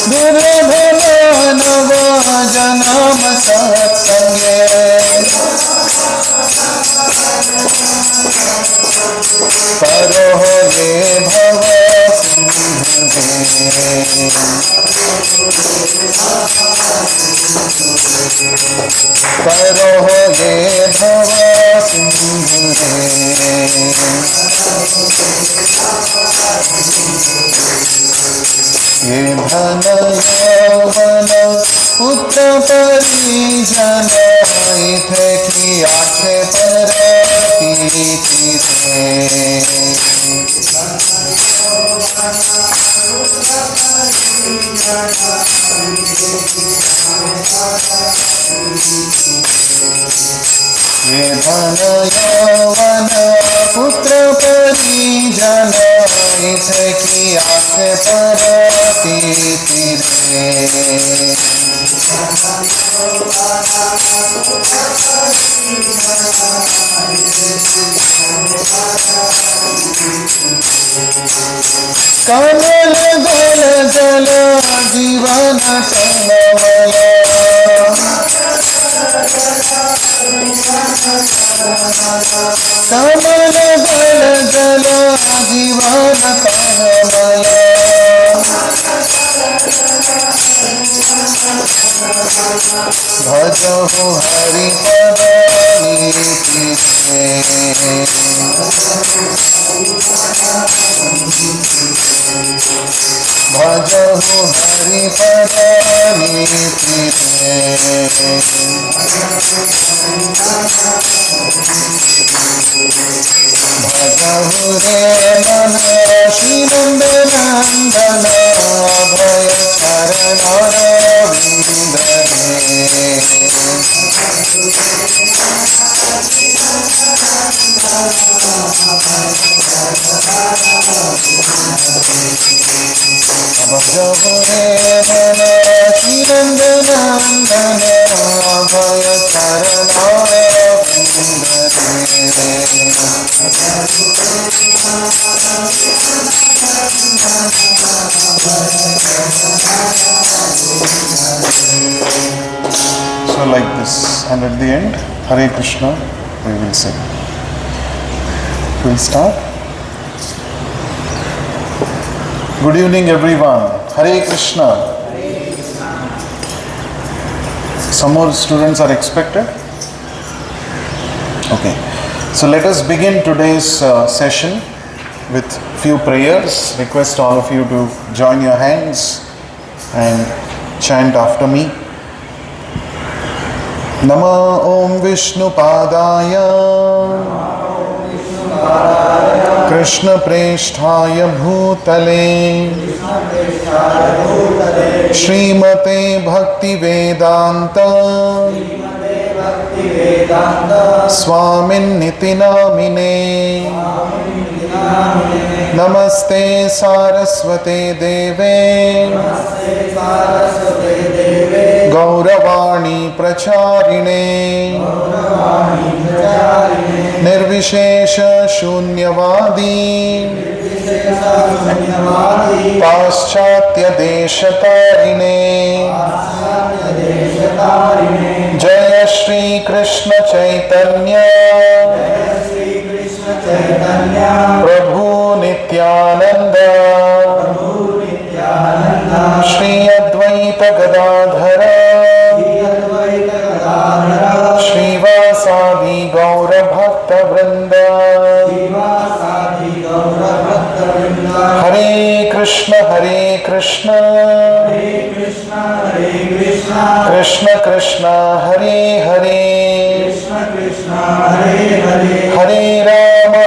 दुर्लभ मानव जन्म सत्संगे करो ये भव सिंधु करो ये भव सिंधु ये धन यौवन पुत्र परिजन इथे की आखे पर पीति ये धन यौवन पुत्र परिजन इथे की आखे पर पीति कमल गल जल जीवन कमल कमल गल जल जीवन कमल भजहु हरि पद नीति भजहु हरि पद नीति भजहु रे मन श्री नंदन भय चरण रविंद्र भजहु रे मन श्री नंदन भय चरण Ravindra So like this, and at the end, Hare Krishna, we will sing. We'll start. Good evening everyone. Hare Krishna. Some more students are expected? Okay. So let us begin today's session with few prayers. Request all of you to join your hands and chant after me. Nama Om Vishnu Padaya Krishna Preshthaya Bhutale Srimate Bhakti Vedanta Swamin Niti Namine Namaste Saraswate Deve Gauravani Pracharine Nirvishesha Shunyavadi Paschatya Deshatarine Jaya Shri Krishna Chaitanya Prabhu Nityananda Shri Advaita Gadadhara Shri Vasadi Gaura Bhakta Vrinda Hare Krishna Krishna Krishna Krishna Hare Hare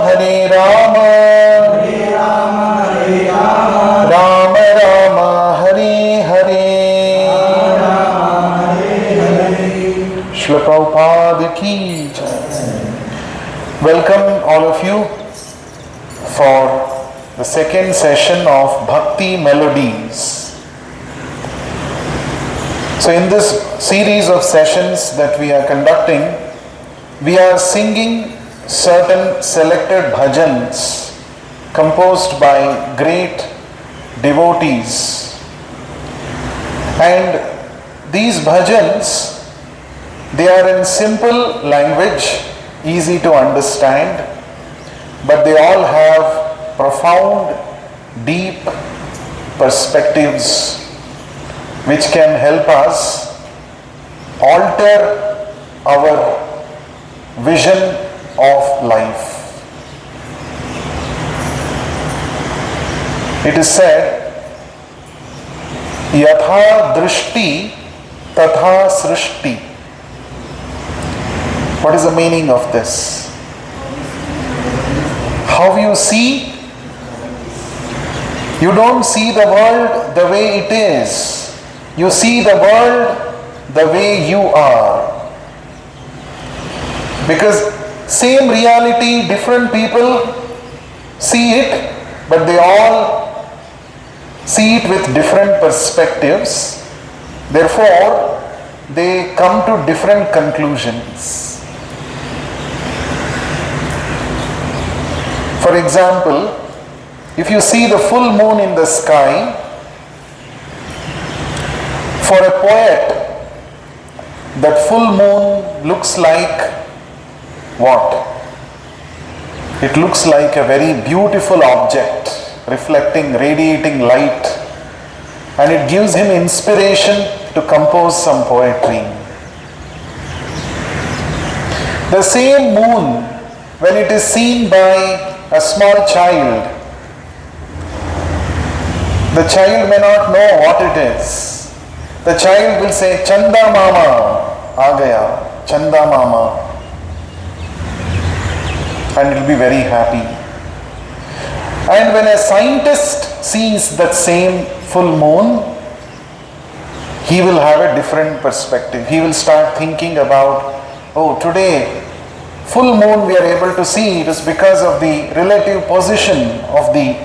Hare Rama Rama Rama Hare Hare Srila Prabhupada ki jai. Welcome all of you for the second session of Bhakti Melodies. So in this series of sessions that we are conducting, we are singing certain selected bhajans composed by great devotees. And these bhajans, they are in simple language, easy to understand, but they all have profound, deep perspectives which can help us alter our vision of life. It is said, Yatha drishti tatha srishti. What is the meaning of this? How you see, you don't see the world the way it is. You see the world the way you are. Because same reality, different people see it, but they all see it with different perspectives. Therefore, they come to different conclusions. For example, if you see the full moon in the sky, for a poet, that full moon looks like what? It looks like a very beautiful object, reflecting, radiating light, and it gives him inspiration to compose some poetry. The same moon, when it is seen by a small child, the child may not know what it is. The child will say, Chanda Mama, aa gaya, Chanda Mama. And he will be very happy. And when a scientist sees that same full moon, he will have a different perspective. He will start thinking about, oh, today, full moon we are able to see, it is because of the relative position of the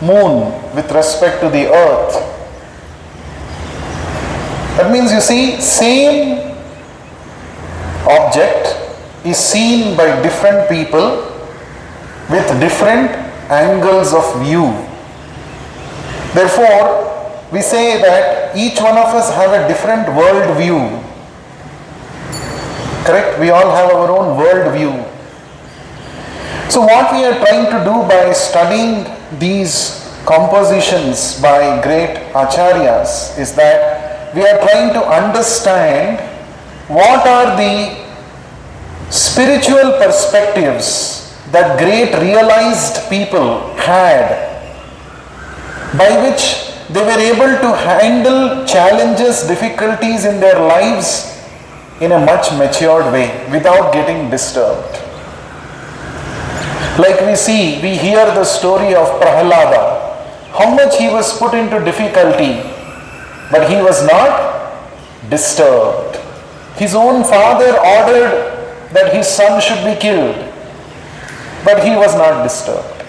moon with respect to the earth. That means, you see, same object is seen by different people with different angles of view. Therefore, we say that each one of us have a different world view. Correct? We all have our own world view. So what we are trying to do by studying these compositions by great Acharyas is that we are trying to understand what are the spiritual perspectives that great realized people had, by which they were able to handle challenges, difficulties in their lives in a much matured way without getting disturbed. Like we hear the story of Prahlada, how much he was put into difficulty, but he was not disturbed. His own father ordered that his son should be killed, but he was not disturbed.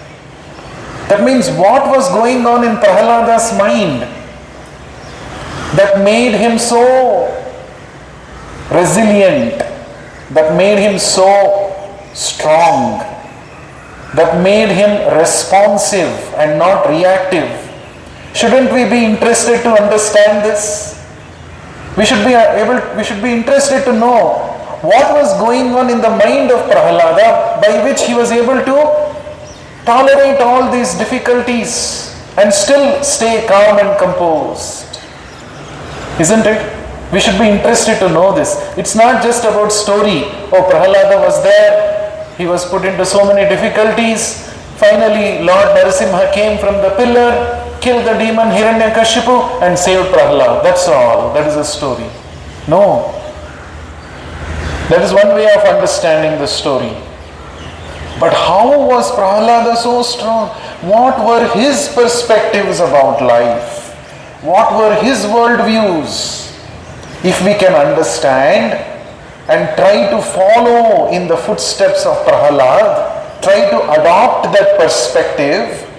That means what was going on in Prahlada's mind that made him so resilient, that made him so strong, that made him responsive and not reactive? Shouldn't we be interested to understand this? We should be interested to know what was going on in the mind of Prahlada by which he was able to tolerate all these difficulties and still stay calm and composed. Isn't it? We should be interested to know this. It's not just about story. Oh, Prahlada was there, he was put into so many difficulties. Finally, Lord Narasimha came from the pillar, killed the demon Hiranyakashipu and saved Prahlada. That's all. That is the story. No. That is one way of understanding the story. But how was Prahlada so strong? What were his perspectives about life? What were his worldviews? If we can understand and try to follow in the footsteps of Prahlad, try to adopt that perspective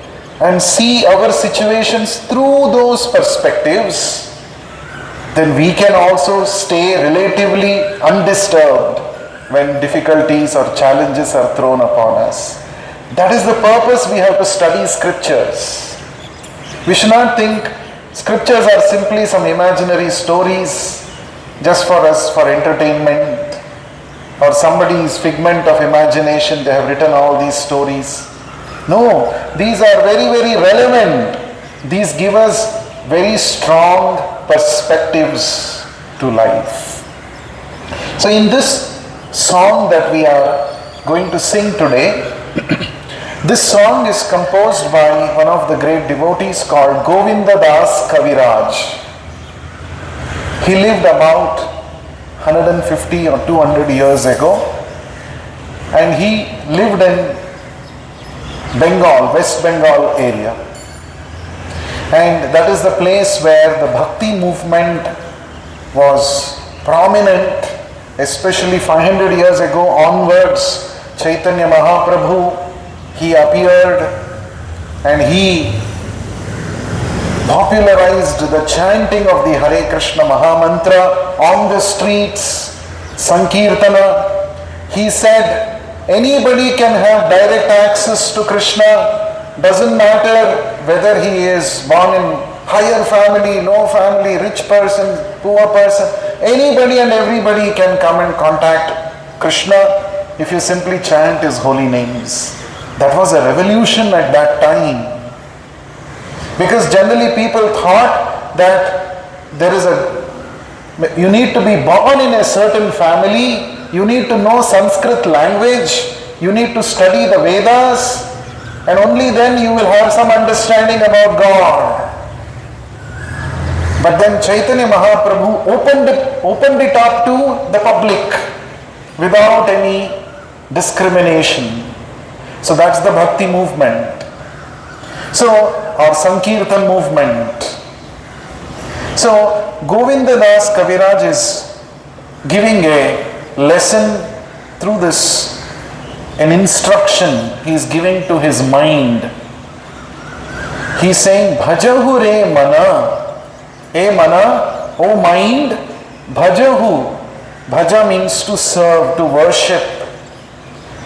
and see our situations through those perspectives, then we can also stay relatively undisturbed when difficulties or challenges are thrown upon us. That is the purpose we have to study scriptures. We should not think scriptures are simply some imaginary stories just for us, for entertainment, or somebody's figment of imagination. They have written all these stories. No, these are very, very relevant. These give us very strong perspectives to life. So in this song that we are going to sing today, this song is composed by one of the great devotees called Govinda Das Kaviraj. He lived about 150 or 200 years ago, and he lived in Bengal, West Bengal area. And that is the place where the Bhakti movement was prominent, especially 500 years ago onwards. Chaitanya Mahaprabhu, he appeared and he popularized the chanting of the Hare Krishna Mahamantra on the streets, Sankirtana. He said, anybody can have direct access to Krishna. Doesn't matter whether he is born in higher family, low family, rich person, poor person. Anybody and everybody can come and contact Krishna if you simply chant his holy names. That was a revolution at that time. Because generally people thought that you need to be born in a certain family, you need to know Sanskrit language, you need to study the Vedas, and only then you will have some understanding about God. But then Chaitanya Mahaprabhu opened it up to the public without any discrimination. So that's the Bhakti movement. So, our Sankirtan movement. So, Govinda Das Kaviraj is giving a lesson through this, an instruction he is giving to his mind. He is saying, Bhajahu re mana. E mana, O mind, Bhajahu. Bhaja means to serve, to worship.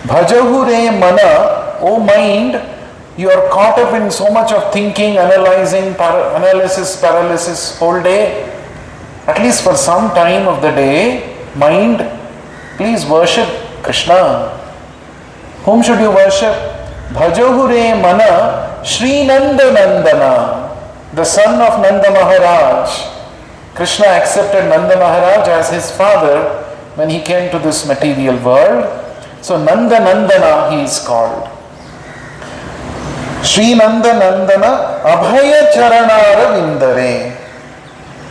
Bhajahu re mana, O mind, you are caught up in so much of thinking, analyzing, analysis, paralysis whole day. At least for some time of the day, mind, please worship Krishna. Whom should you worship? Bhajahu re mana, Shri Nanda Nandana, the son of Nanda Maharaj. Krishna accepted Nanda Maharaj as his father when he came to this material world. So Nanda Nandana he is called. Shri Nanda Nandana Abhaya Charanara Vindare.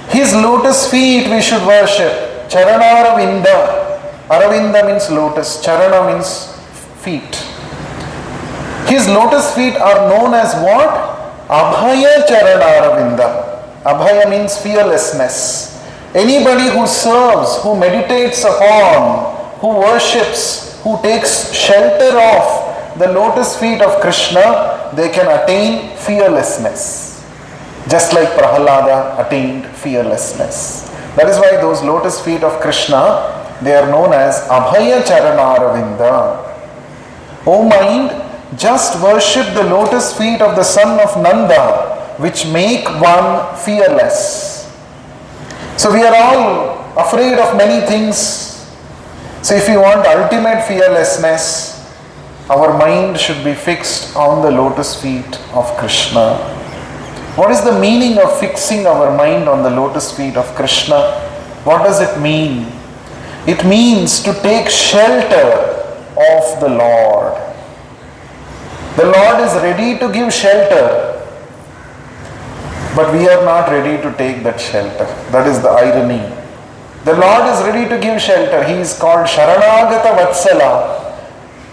His lotus feet we should worship. Charanara Vinda. Aravinda means lotus. Charana means feet. His lotus feet are known as what? Abhaya Charanara Vinda. Abhaya means fearlessness. Anybody who serves, who meditates upon, who worships, who takes shelter of the lotus feet of Krishna, they can attain fearlessness. Just like Prahalada attained fearlessness. That is why those lotus feet of Krishna, they are known as Abhaya Charanaravinda. O mind, just worship the lotus feet of the son of Nanda, which make one fearless. So we are all afraid of many things. So if you want ultimate fearlessness, our mind should be fixed on the lotus feet of Krishna. What is the meaning of fixing our mind on the lotus feet of Krishna? What does it mean? It means to take shelter of the Lord. The Lord is ready to give shelter, but we are not ready to take that shelter. That is the irony. The Lord is ready to give shelter. He is called Sharanagata Vatsala.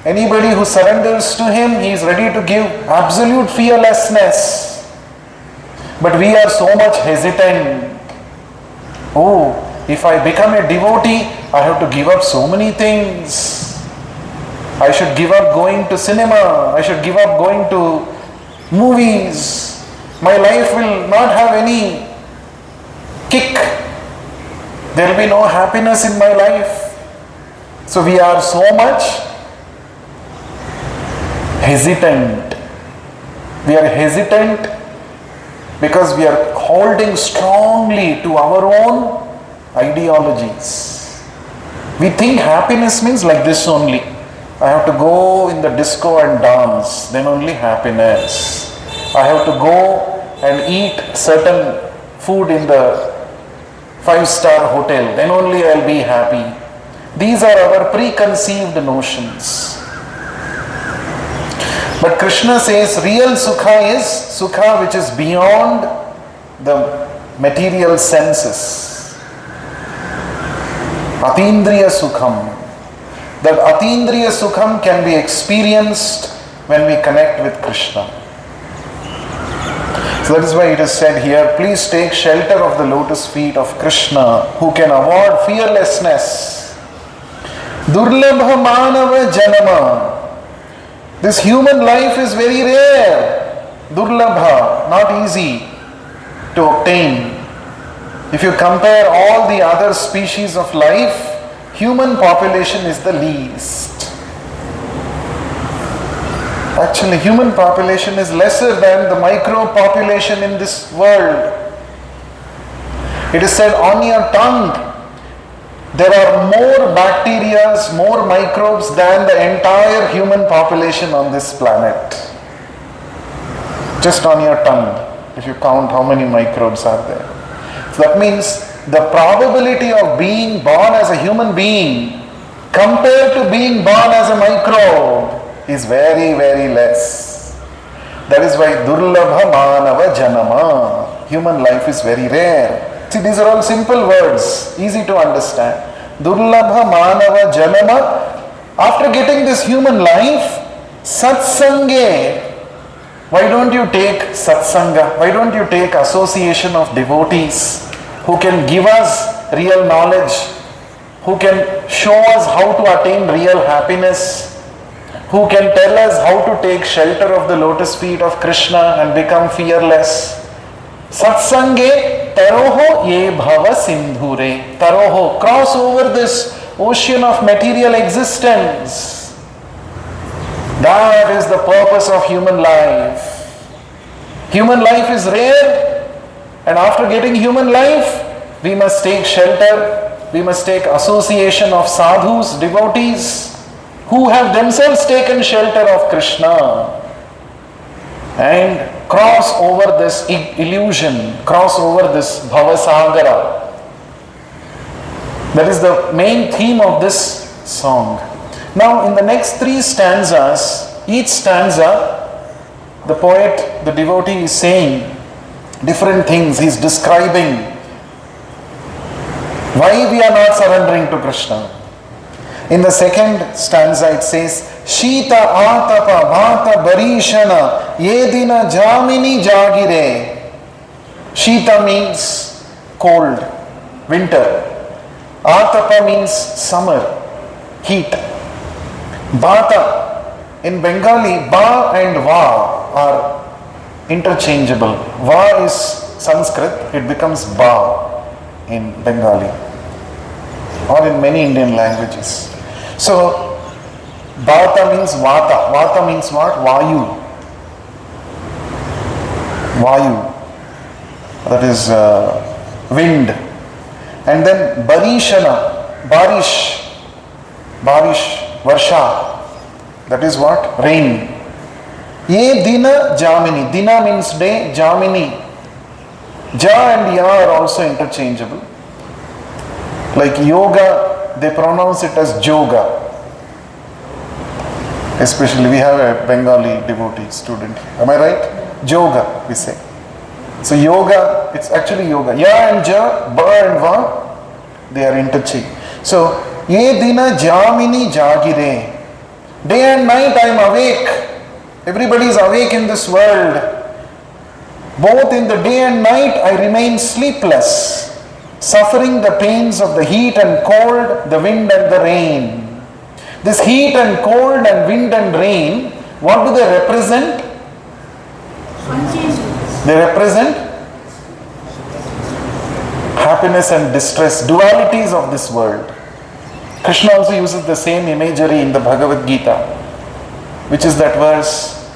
Anybody who surrenders to Him, He is ready to give absolute fearlessness. But we are so much hesitant. Oh, if I become a devotee, I have to give up so many things. I should give up going to cinema. I should give up going to movies. My life will not have any kick. There will be no happiness in my life. So we are so much hesitant. We are hesitant because we are holding strongly to our own ideologies. We think happiness means like this only. I have to go in the disco and dance, then only happiness. I have to go and eat certain food in the 5-star hotel, then only I'll be happy. These are our preconceived notions. But Krishna says real sukha is sukha which is beyond the material senses. Atindriya sukham. That atindriya sukham can be experienced when we connect with Krishna. So that is why it is said here, please take shelter of the lotus feet of Krishna, who can award fearlessness. Durlabha manava janama. This human life is very rare. Durlabha, not easy to obtain. If you compare all the other species of life, human population is the least. Actually, human population is lesser than the microbe population in this world. It is said on your tongue, there are more bacteria, more microbes than the entire human population on this planet. Just on your tongue, if you count how many microbes are there. So that means the probability of being born as a human being compared to being born as a microbe is very, very less. That is why Durlabha Manava Janama. Human life is very rare. See, these are all simple words, easy to understand. Durlabha Manava Janama. After getting this human life, Satsange. Why don't you take Satsanga? Why don't you take association of devotees who can give us real knowledge, who can show us how to attain real happiness, who can tell us how to take shelter of the lotus feet of Krishna and become fearless. Satsange taroho ye bhava sindhure. Taroho, cross over this ocean of material existence. That is the purpose of human life. Human life is rare, and after getting human life, we must take shelter, we must take association of sadhus, devotees, who have themselves taken shelter of Krishna, and cross over this illusion, cross over this bhavasagara. That is the main theme of this song. Now in the next 3 stanzas, each stanza, the poet, the devotee is saying different things. He is describing why we are not surrendering to Krishna. In the second stanza it says, Shita atapa bhata barishana yedina jamini jagire. Shita means cold, winter. Atapa means summer, heat. Bhata, in Bengali, ba and va are interchangeable. Va is Sanskrit, it becomes ba in Bengali or in many Indian languages. So, Bhata means Vata. Vata means what? Vayu. Vayu. That is wind. And then Barishana, Barish. Barish, Varsha. That is what? Rain. Ye Dina Jamini. Dina means day, Jamini. Ja and Ya are also interchangeable. Like yoga, they pronounce it as Joga. Especially we have a Bengali devotee student. Am I right? Joga, we say. So yoga, it's actually yoga. Ya and Ja, Ba and Va, they are interchangeable. So, Ye Dina Jamini Jagire. Day and night I am awake. Everybody is awake in this world. Both in the day and night I remain sleepless, suffering the pains of the heat and cold, the wind and the rain. This heat and cold and wind and rain, what do they represent? They represent happiness and distress, dualities of this world. Krishna also uses the same imagery in the Bhagavad Gita, which is that verse,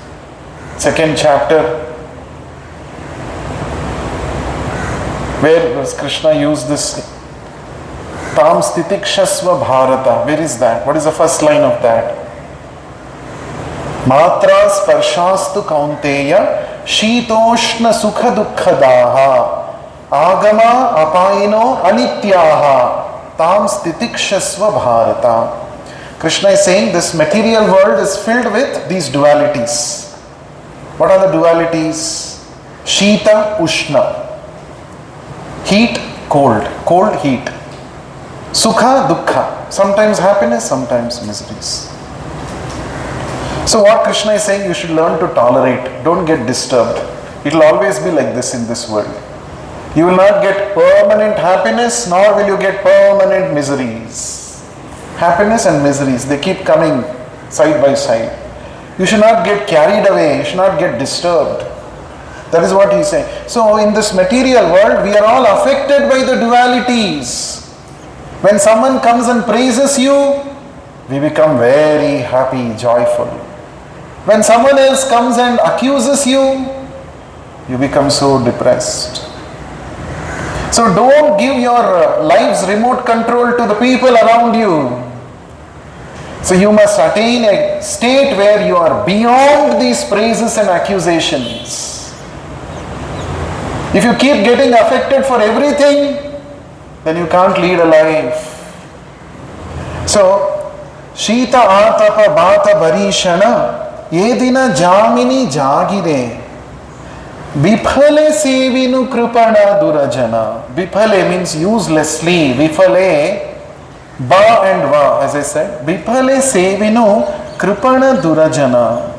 2nd chapter, Where does Krishna use this? Tam stitikshasva bharata. Where is that? What is the first line of that? Matra sparshastu kaunteya shitoshna sukha dukkhadaha agama apayino anityaha tam stitikshasva bharata. Krishna is saying this material world is filled with these dualities. What are the dualities? Shita, Ushna. Heat, cold. Cold, heat. Sukha, Dukkha. Sometimes happiness, sometimes miseries. So what Krishna is saying, you should learn to tolerate. Don't get disturbed. It will always be like this in this world. You will not get permanent happiness, nor will you get permanent miseries. Happiness and miseries, they keep coming side by side. You should not get carried away, you should not get disturbed. That is what he is saying. So in this material world, we are all affected by the dualities. When someone comes and praises you, we become very happy, joyful. When someone else comes and accuses you, you become so depressed. So don't give your life's remote control to the people around you. So you must attain a state where you are beyond these praises and accusations. If you keep getting affected for everything, then you can't lead a life. So, Shita Atapa Bata Barishana Yedina Jamini Jagire Bifale Sevinu Kripana Durajana. Bifale means uselessly. Bifale, Ba and Va, as I said. Bifale Sevinu Kripana Durajana.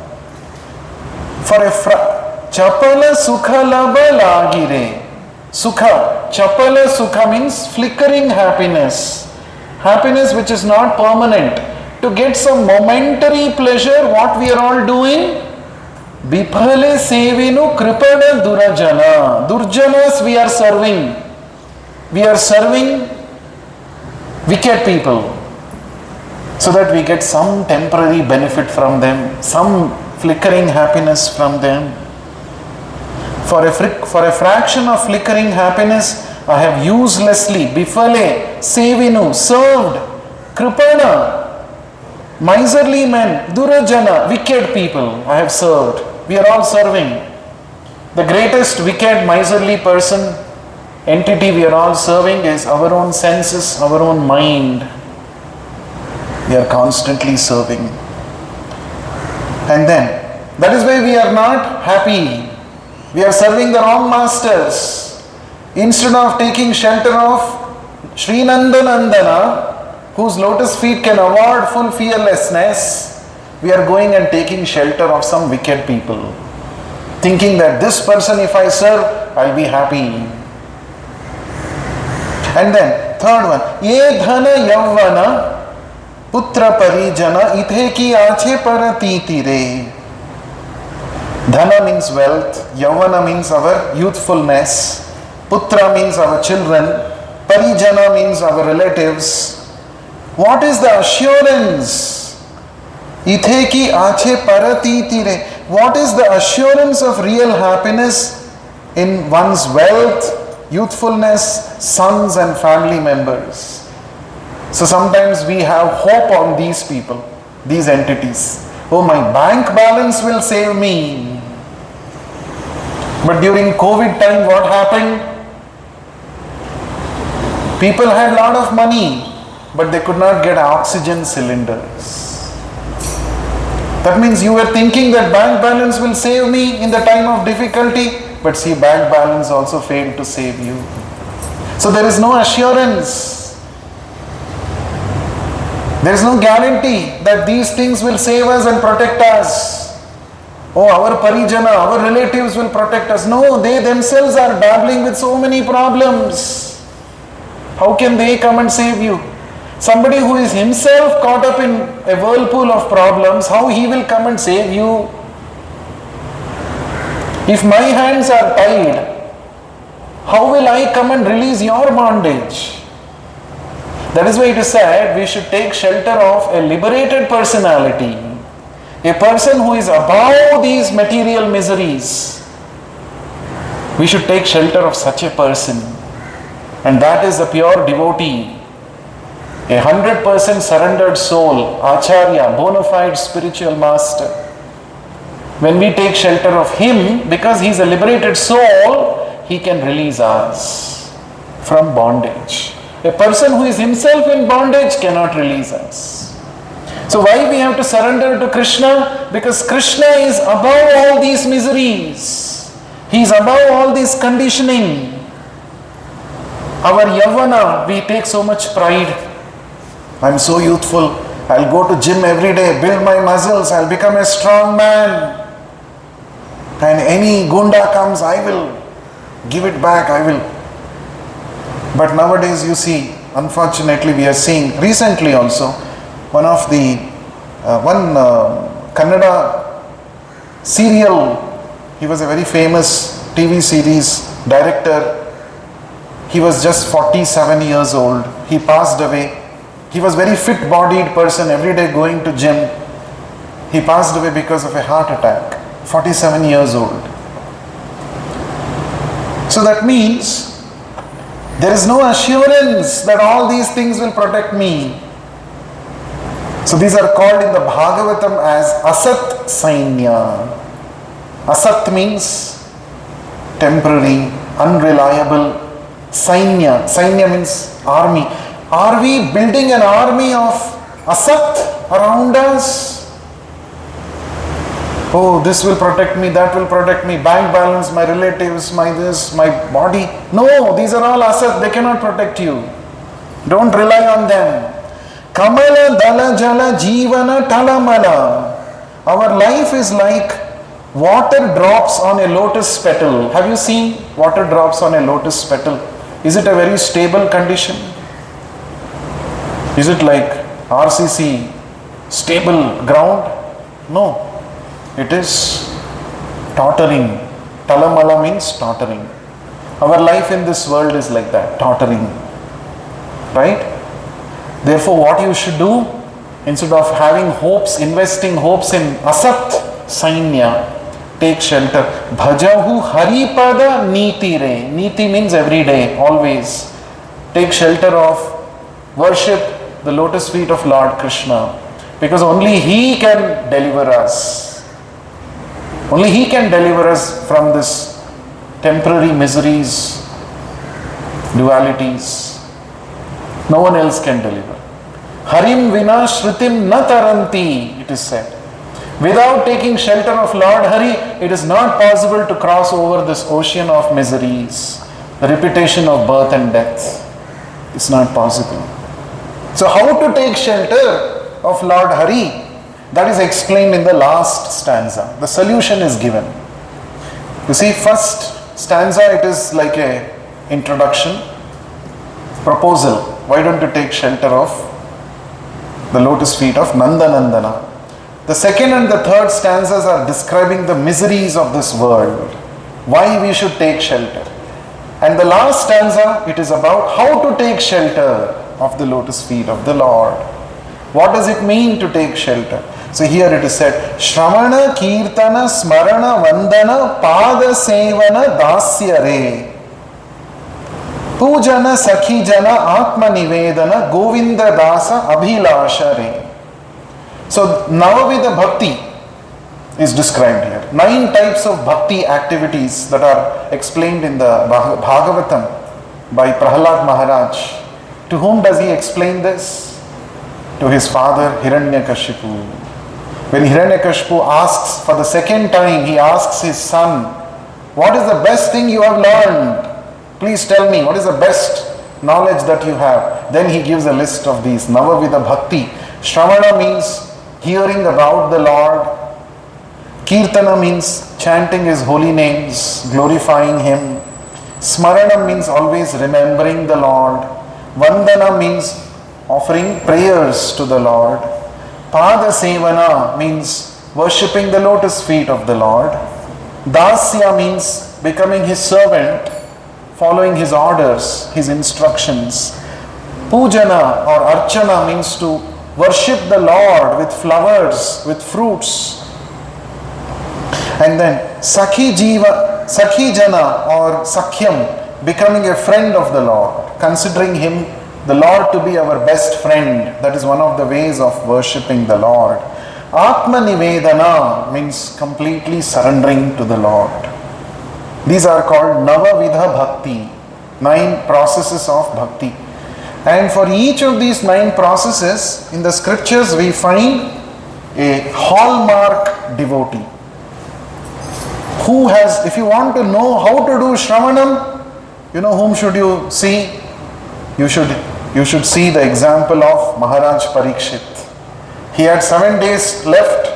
For a Chapala Sukha Labha Lagire. Sukha. Chapala Sukha means flickering happiness. Happiness which is not permanent. To get some momentary pleasure, what we are all doing? Bifale Sevinu Kripana Durajana. Durjanas we are serving. We are serving wicked people. So that we get some temporary benefit from them. Some flickering happiness from them. For a fraction of flickering happiness, I have uselessly, bifale, sevinu, served, kripana, miserly men, durajana, wicked people, I have served. We are all serving. The greatest wicked, miserly person, entity we are all serving is our own senses, our own mind. We are constantly serving. And then, that is why we are not happy. We are serving the wrong masters. Instead of taking shelter of Sri Nandanandana, whose lotus feet can award full fearlessness, we are going and taking shelter of some wicked people. Thinking that this person, if I serve, I'll be happy. And then, third one, Ye dhana yavvana putra parijana ithe ki aache paratitire. Dhana means wealth, Yavana means our youthfulness, Putra means our children, Parijana means our relatives. What is the assurance? Itheki ache parati tire. What is the assurance of real happiness in one's wealth, youthfulness, sons and family members? So sometimes we have hope on these people, these entities. Oh, my bank balance will save me. But during COVID time, what happened? People had a lot of money, but they could not get oxygen cylinders. That means you were thinking that bank balance will save me in the time of difficulty, but see, bank balance also failed to save you. So there is no assurance. There is no guarantee that these things will save us and protect us. Oh, our parijana, our relatives will protect us. No, they themselves are battling with so many problems. How can they come and save you? Somebody who is himself caught up in a whirlpool of problems, how he will come and save you? If my hands are tied, how will I come and release your bondage? That is why it is said we should take shelter of a liberated personality, a person who is above these material miseries. We should take shelter of such a person. And that is a pure devotee, a 100% surrendered soul, Acharya, bona fide spiritual master. When we take shelter of him, because he is a liberated soul, he can release us from bondage. A person who is himself in bondage cannot release us. So why we have to surrender to Krishna? Because Krishna is above all these miseries. He is above all this conditioning. Our yavana, we take so much pride. I am so youthful. I will go to gym every day, build my muscles, I will become a strong man. And any gunda comes, I will give it back, I will. But nowadays you see, unfortunately we are seeing, recently also, one Kannada serial, he was a very famous TV series director. He was just 47 years old. He passed away. He was very fit-bodied person, every day going to gym. He passed away because of a heart attack, 47 years old. So that means there is no assurance that all these things will protect me. So these are called in the Bhagavatam as Asat Sainya. Asat means temporary, unreliable. Sainya. Sainya means army. Are we building an army of Asat around us? Oh, this will protect me, that will protect me, bank balance, my relatives, my this, my body. No, these are all Asat, they cannot protect you. Don't rely on them. Kamala Dala Jala Jivana Talamala. Our life is like water drops on a lotus petal. Have you seen water drops on a lotus petal? Is it a very stable condition? Is it like RCC, stable ground? No. It is tottering. Talamala means tottering. Our life in this world is like that, tottering. Right? Therefore, what you should do, instead of having hopes, investing hopes in Asat Sainya, take shelter. Bhajahu Haripada Niti Re. Niti means every day, always. Take shelter of, worship the lotus feet of Lord Krishna. Because only He can deliver us. Only He can deliver us from this temporary miseries, dualities. No one else can deliver. Harim vina shrutim na taranti, it is said. Without taking shelter of Lord Hari, it is not possible to cross over this ocean of miseries, the repetition of birth and death. It's not possible. So how to take shelter of Lord Hari? That is explained in the last stanza. The solution is given. You see, first stanza, it is like a introduction, proposal. Why don't you take shelter of the lotus feet of Nandanandana? The second and the third stanzas are describing the miseries of this world. Why we should take shelter. And the last stanza, it is about how to take shelter of the lotus feet of the Lord. What does it mean to take shelter? So here it is said, Shravana, Kirtana, Smarana, Vandana, Pada, Sevana, Dasya Re. Pujana, Sakhi Jana, Atma Nivedana, Govinda Dasa, Abhilasha Re. So Navavida Bhakti is described here. 9 types of bhakti activities that are explained in the Bhagavatam by Prahlad Maharaj. To whom does he explain this? To his father Hiranyakashipu. When Hiranyakashipu asks for the second time, he asks his son, what is the best thing you have learned? Please tell me, what is the best knowledge that you have? Then he gives a list of these. Navavida Bhakti. Shravana means hearing about the Lord. Kirtana means chanting His holy names, glorifying Him. Smarana means always remembering the Lord. Vandana means offering prayers to the Lord. Pada Sevana means worshipping the lotus feet of the Lord. Dasya means becoming His servant, following His orders, His instructions. Pujana or Archana means to worship the Lord with flowers, with fruits. And then Sakhi Jana or Sakhyam becoming a friend of the Lord, considering Him, the Lord, to be our best friend. That is one of the ways of worshipping the Lord. Atma Nivedana means completely surrendering to the Lord. These are called Navavidha Bhakti, 9 processes of Bhakti. And for each of these 9 processes, in the scriptures we find a hallmark devotee. Who has, if you want to know how to do Shravanam, whom should you see? You should see the example of Maharaj Parikshit. He had 7 days left,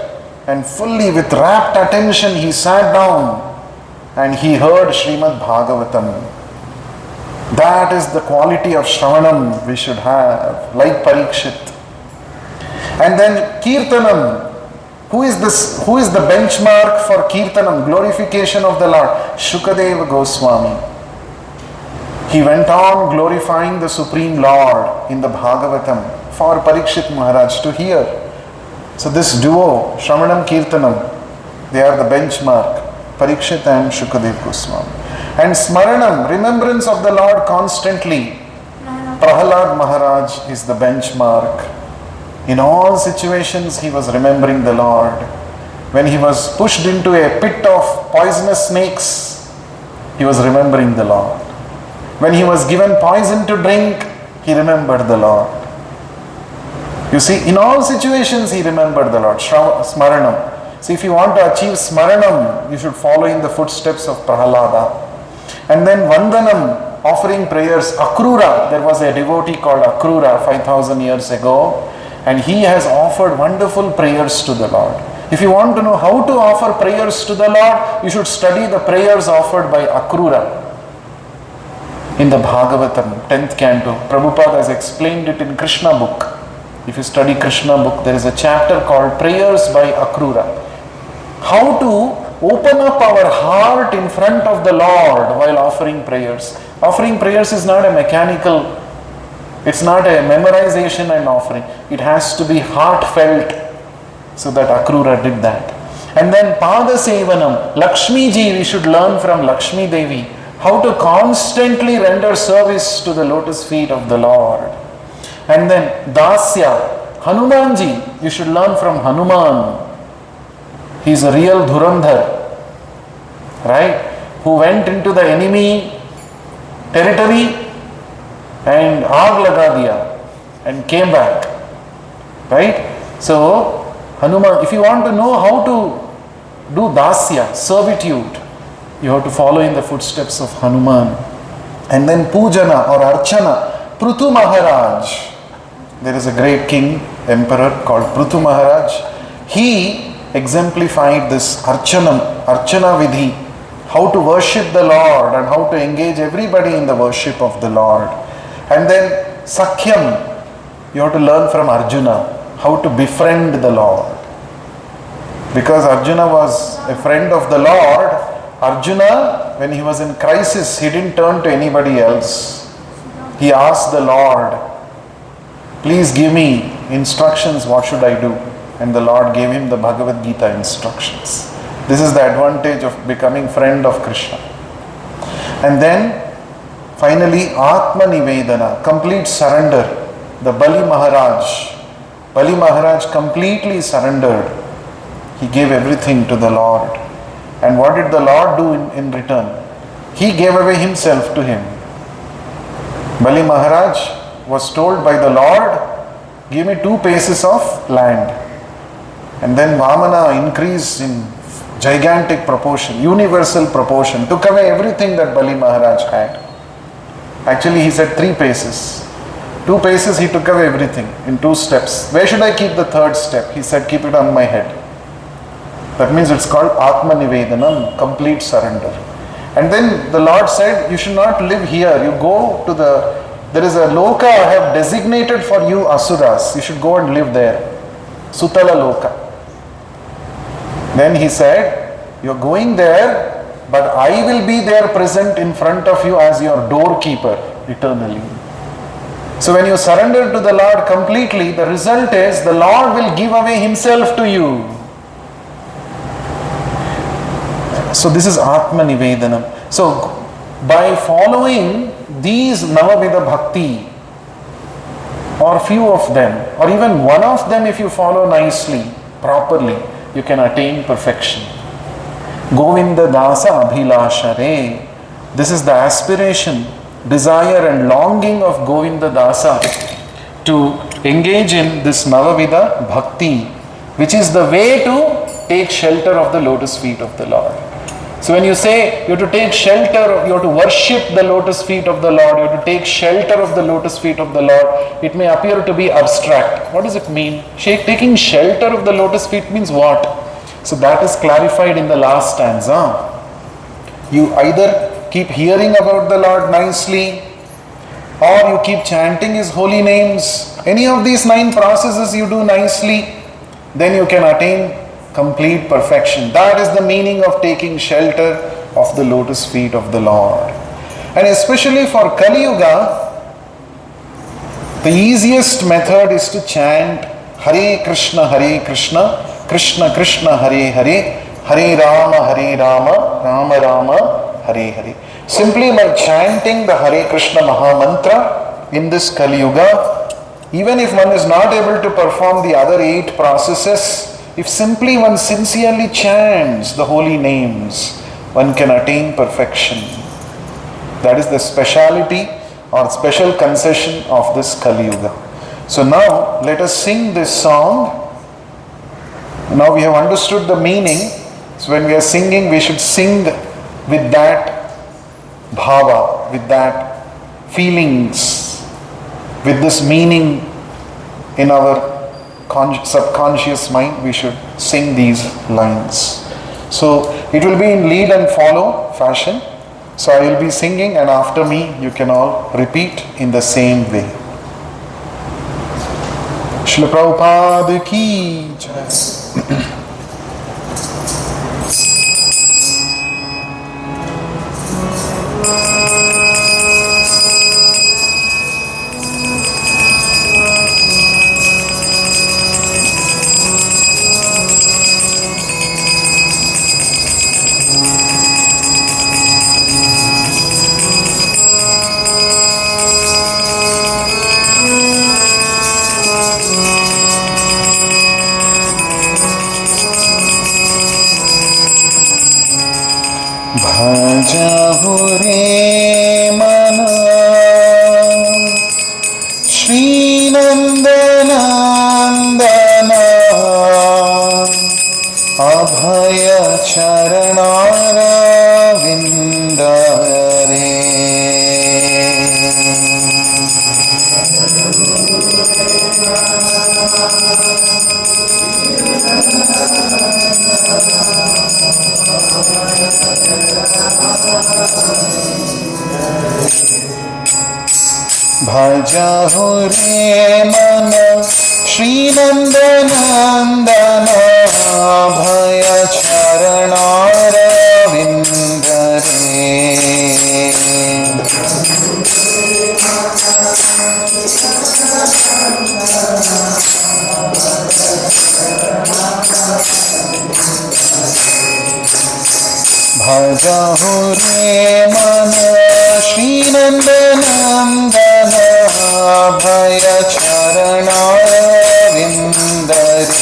and fully with rapt attention he sat down and he heard Srimad Bhagavatam. That is the quality of Shravanam we should have, like Parikshit. And then Kirtanam. Who is the benchmark for Kirtanam, glorification of the Lord? Shukadeva Goswami. He went on glorifying the Supreme Lord in the Bhagavatam for Parikshit Maharaj to hear. So this duo, Shravanam Kirtanam, they are the benchmark, Parikshit and Shukadeva Goswami. And Smaranam, remembrance of the Lord constantly. Prahalad Maharaj is the benchmark. In all situations he was remembering the Lord. When he was pushed into a pit of poisonous snakes, he was remembering the Lord. When he was given poison to drink, he remembered the Lord. You see, in all situations he remembered the Lord. Smaranam. See, if you want to achieve Smaranam, you should follow in the footsteps of Prahalada. And then Vandanam, offering prayers. Akrura, there was a devotee called Akrura 5,000 years ago, and he has offered wonderful prayers to the Lord. If you want to know how to offer prayers to the Lord, you should study the prayers offered by Akrura in the Bhagavatam, 10th canto. Prabhupada has explained it in Krishna book. If you study Krishna book, there is a chapter called Prayers by Akrura. How to open up our heart in front of the Lord while offering prayers. Offering prayers is not a mechanical, it's not a memorization and offering. It has to be heartfelt. So that Akrura did that. And then Pada Sevanam, Lakshmi Ji, we should learn from Lakshmi Devi how to constantly render service to the lotus feet of the Lord. And then Dasya, Hanumanji, you should learn from Hanuman. He is a real Dhurandhar, right? Who went into the enemy territory and aag laga diya and came back, right? So Hanuman, if you want to know how to do dasya, servitude, you have to follow in the footsteps of Hanuman. And then Pujana or Archana, Prithu Maharaj. There is a great king, emperor called Prithu Maharaj. He exemplified this Archana Vidhi, how to worship the Lord and how to engage everybody in the worship of the Lord. And then Sakhyam, you have to learn from Arjuna how to befriend the Lord. Because Arjuna was a friend of the Lord, Arjuna, when he was in crisis, he didn't turn to anybody else. He asked the Lord, please give me instructions, what should I do? And the Lord gave him the Bhagavad Gita instructions. This is the advantage of becoming friend of Krishna. And then finally Atma Nivedana, complete surrender. The Bali Maharaj completely surrendered. He gave everything to the Lord. And what did the Lord do in return? He gave away himself to him. Bali Maharaj was told by the Lord, give me 2 paces of land. And then Vamana increased in gigantic proportion, universal proportion, took away everything that Bali Maharaj had. Actually, he said 3 paces. 2 paces he took away everything in 2 steps. Where should I keep the 3rd step? He said, keep it on my head. That means it's called Atma Nivedanam, complete surrender. And then the Lord said, you should not live here. You go to there is a loka I have designated for you Asuras. You should go and live there. Sutala Loka. Then he said, you're going there, but I will be there present in front of you as your doorkeeper eternally. So when you surrender to the Lord completely, the result is the Lord will give away himself to you. So this is Atma Nivedanam. So by following these Navavida Bhakti, or few of them, or even one of them if you follow nicely, properly, you can attain perfection. Govinda Dasa Abhilashare. This is the aspiration, desire and longing of Govinda Dasa to engage in this Navavida Bhakti, which is the way to take shelter of the lotus feet of the Lord. So when you say you have to take shelter, you have to worship the lotus feet of the Lord, you have to take shelter of the lotus feet of the Lord, it may appear to be abstract. What does it mean? Taking shelter of the lotus feet means what? So that is clarified in the last stanza. You either keep hearing about the Lord nicely, or you keep chanting His holy names. Any of these 9 processes you do nicely, then you can attain complete perfection. That is the meaning of taking shelter of the lotus feet of the Lord. And especially for Kali Yuga, the easiest method is to chant Hare Krishna, Krishna Krishna, Hare Hare, Hare Rama, Rama Rama, Hare Hare. Simply by chanting the Hare Krishna Maha Mantra in this Kali Yuga, even if one is not able to perform the other 8 processes, if simply one sincerely chants the holy names, one can attain perfection. That is the speciality or special concession of this Kali Yuga. So now let us sing this song. Now we have understood the meaning. So when we are singing, we should sing with that bhava, with that feelings, with this meaning in our subconscious mind. We should sing these lines. So it will be in lead and follow fashion. So I will be singing, and after me you can all repeat in the same way. Srila Prabhupada ki jai. Bhaja re mana Shri Nandana Abhaya Charanara Vindare. Bhaja re mana Shri Nandanandana Bhaya Charanara Vindare. Bhaja re mana Shri Nandanandana Bhaya Charanara Vindare.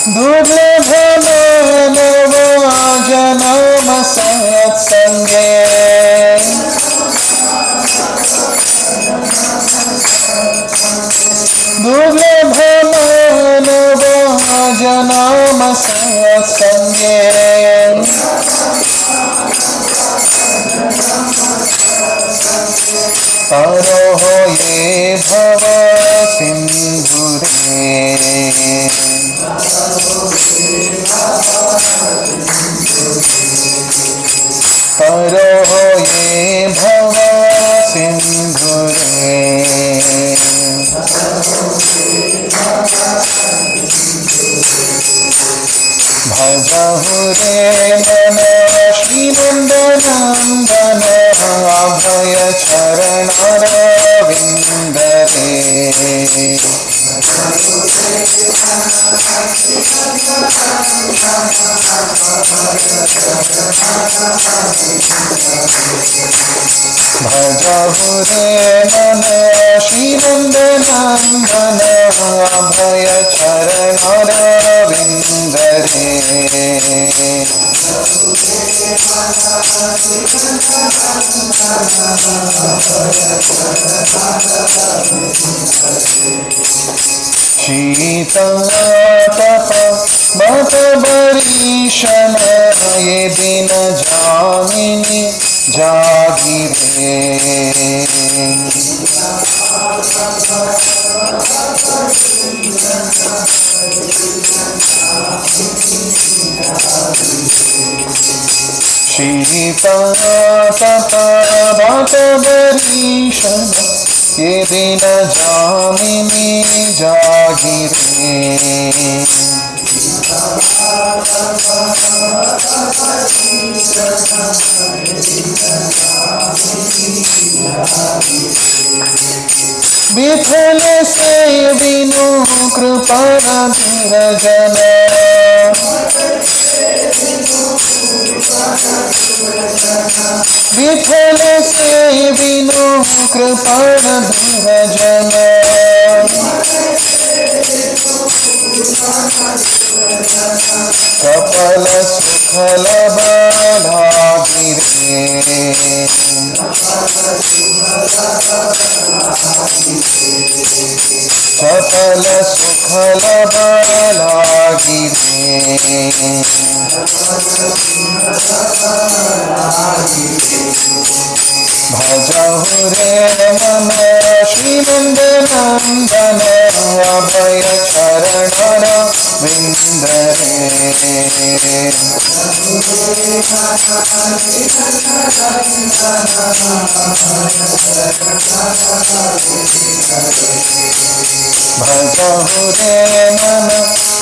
Durlabha manava janama satsange Durlabha manava janama satsange Paroho ye bhava sindhure Paroho ye bhava sindhure. Bhaja re mana Shri Nandanandana Abhaya Charanara भजहु रे मन श्रीनंदनंदन अभय चरण रविंद रे शीतल तप मत बरीशन ये दिन जामिनी जागी रे शीतल तप मत बरीशन ये दिन जामिनी जागी रे विठल से विनु कृपा धीरजन विठल से विनु कृपा धीरजन कपल सुखल बाधागी रे कपल सुखल बालागी रे भजहु रे मन श्रीनंदनंदन अभय चरण रविंद रे भजहु रे मन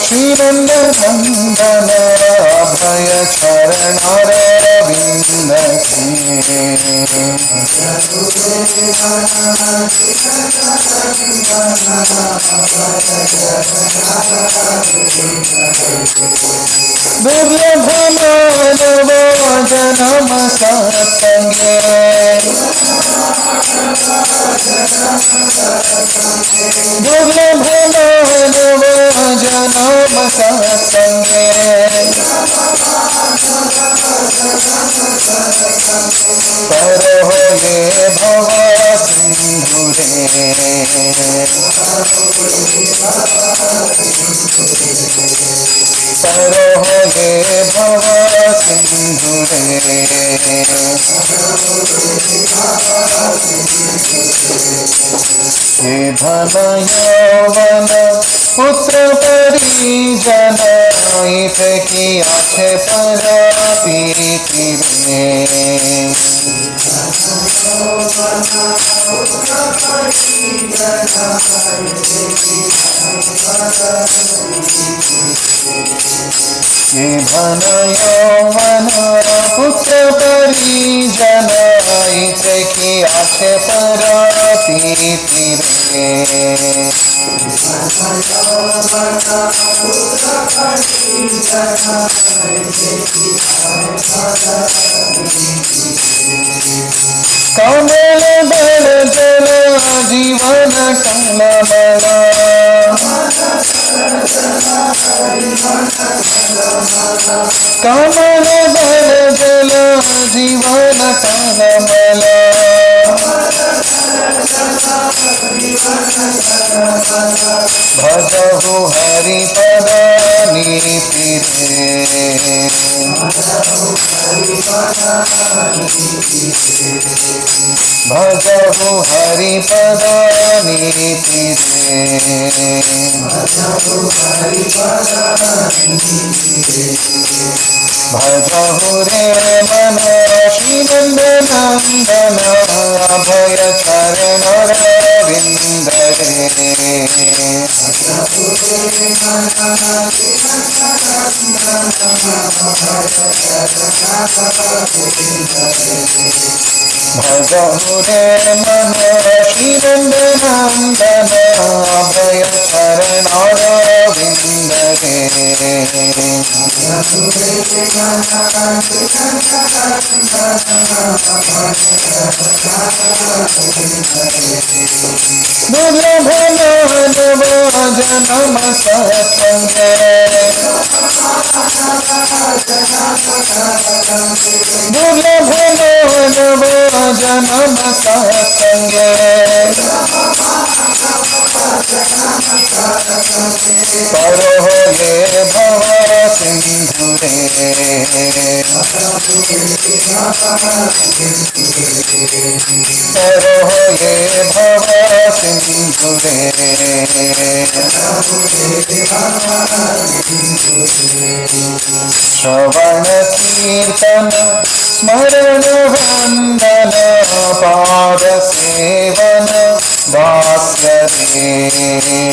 श्रीनंदनंदन अभय चरण रविंद दुर्लभ मानव जन्म सत्संगे दुर्लभ मानव जन्म सत्संगे पर हो ये भव सिंधु रे पर हो ये भव सिंधु रे ये धन यौवन पुत्र परिजन इत की आखे पर पीति में ये धन यौवन पुत्र परिजन इत की आखे पर पीति में कमल बल जल जीवन कमल कमल बल जल जीवन कमल भजहु हरि पद नीति रे भजहु हरि पद नीति रे भजहु रे मन श्रीनंदनंदन अभय चरण रविंद रे भजहु रे मन श्रीनंदनंदन दुर्लभ मानव जन्म सत्संगे दुर्लभ मानव जन्म सत्संगे करो ये भव सिंधुरे करो ये भव सिंधुरे श्रवण कीर्तन स्मरण वंदन पाद सेवन दास्य रे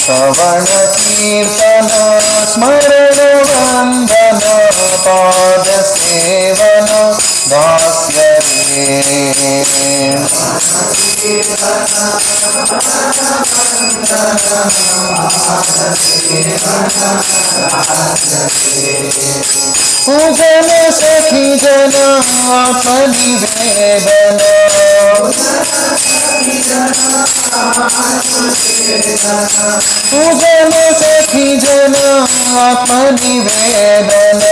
श्रवण कीर्तन स्मरण वंदन पाद सेवन दास्य रे पूजन सखी जन आत्मनिवेदन पूजन सखी जन आत्मनिवेदन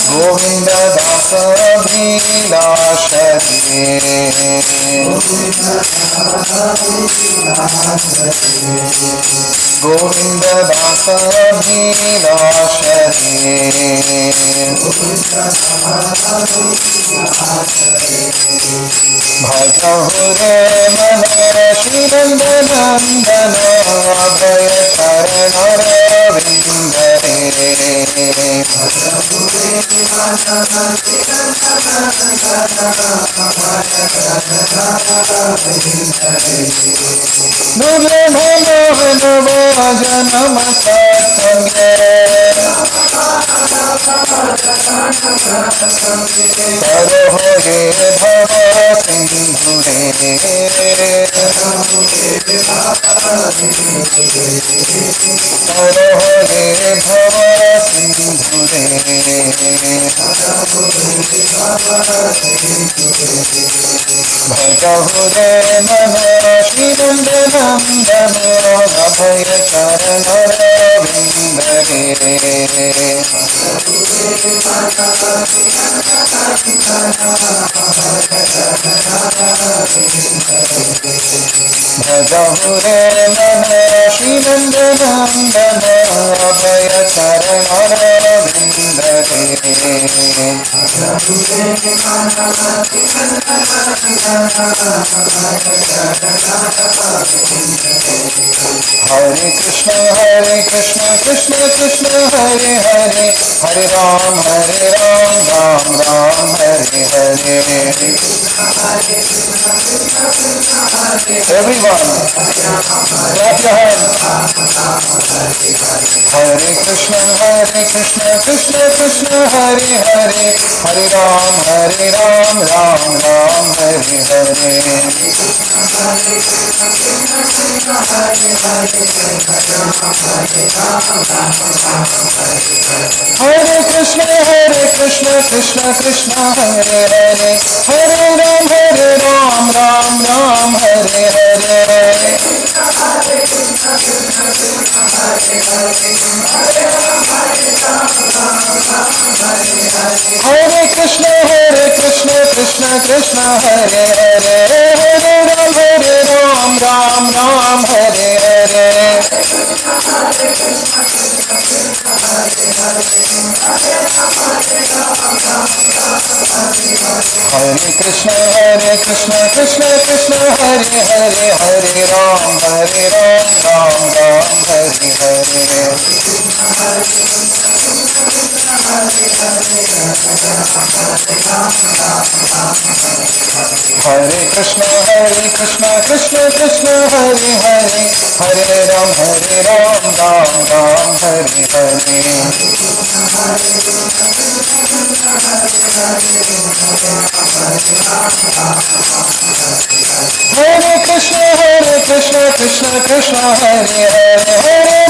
गोविंद दास अभिलाष रे गोविंद दास अभिलाष रे भजहु रे मन श्रीनंद नंदन अभय चरण रविंद रे दुर्लभ मानव जन्म सत्संगे करो हे भव सिंधुरे करो हे भव सिंधुरे भजहु रे मन श्रीनंद नंदन अभय चरण रविंद रे भजहु रे मन श्रीनंद नंदन अभय चरण रविंद रे हरे Krishna Krishna Krishna Hare Hare Hare Ram Ram Ram Hare Hare everyone clap your hands Hare Krishna Krishna Krishna Hare Hare Hare Ram Ram Ram Hare Hare Hare Krishna Krishna Krishna Hare Hare Hare Ram Ram Ram Hare Hare Hare Krishna Krishna Krishna Hare Hare Hare Ram Ram Hare Hare Hare Krishna Krishna Krishna Hare Hare Hare Ram Ram Hare Hare Hare Krishna Krishna Krishna Hare Hare Hare Ram Ram Hare Hare Hare Krishna, Krishna Krishna, Hare Hare, Hare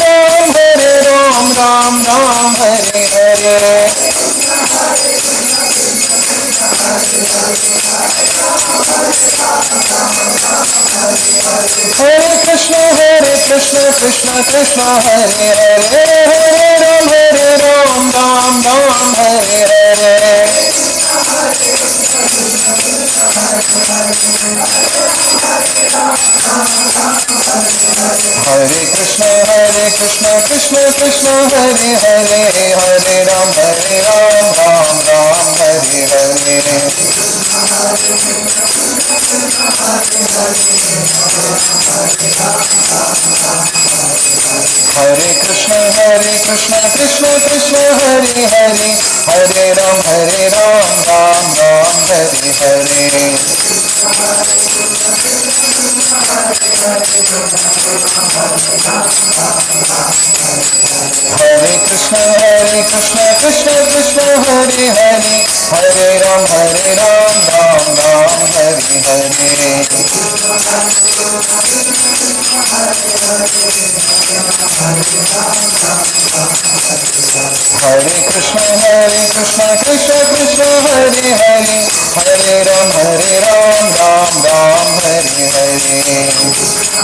Ram, Ram Ram, Hare Hare. Hare Krishna, Krishna Krishna, Hare Hare, Hare Ram, Ram Ram, Hare Hare. Hare Krishna, Krishna Krishna, Hare Hare, Hare Ram, Ram Ram, Hare Hare. Hare Krishna, Krishna Krishna, Hare Hare, Hare Ram, Ram Ram, Hare Hare. Hare Krishna, Krishna Krishna, Hare Hare, Hare Ram, Ram Ram, Hare Hare. Hare Krishna, Krishna Krishna, Hare Hare, Hare Ram, Ram Ram, Hare Hare. Hare Krishna, Krishna Krishna, Hare Hare, Hare Rama, Hare Rama, Rama Rama, Hare Hare.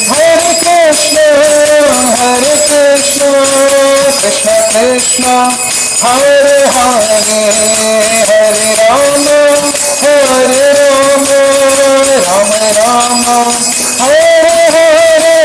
Hare Krishna, Krishna Krishna, Hare Hare, Hare Rama, Hare Rama, Rama Rama, Hare Hare.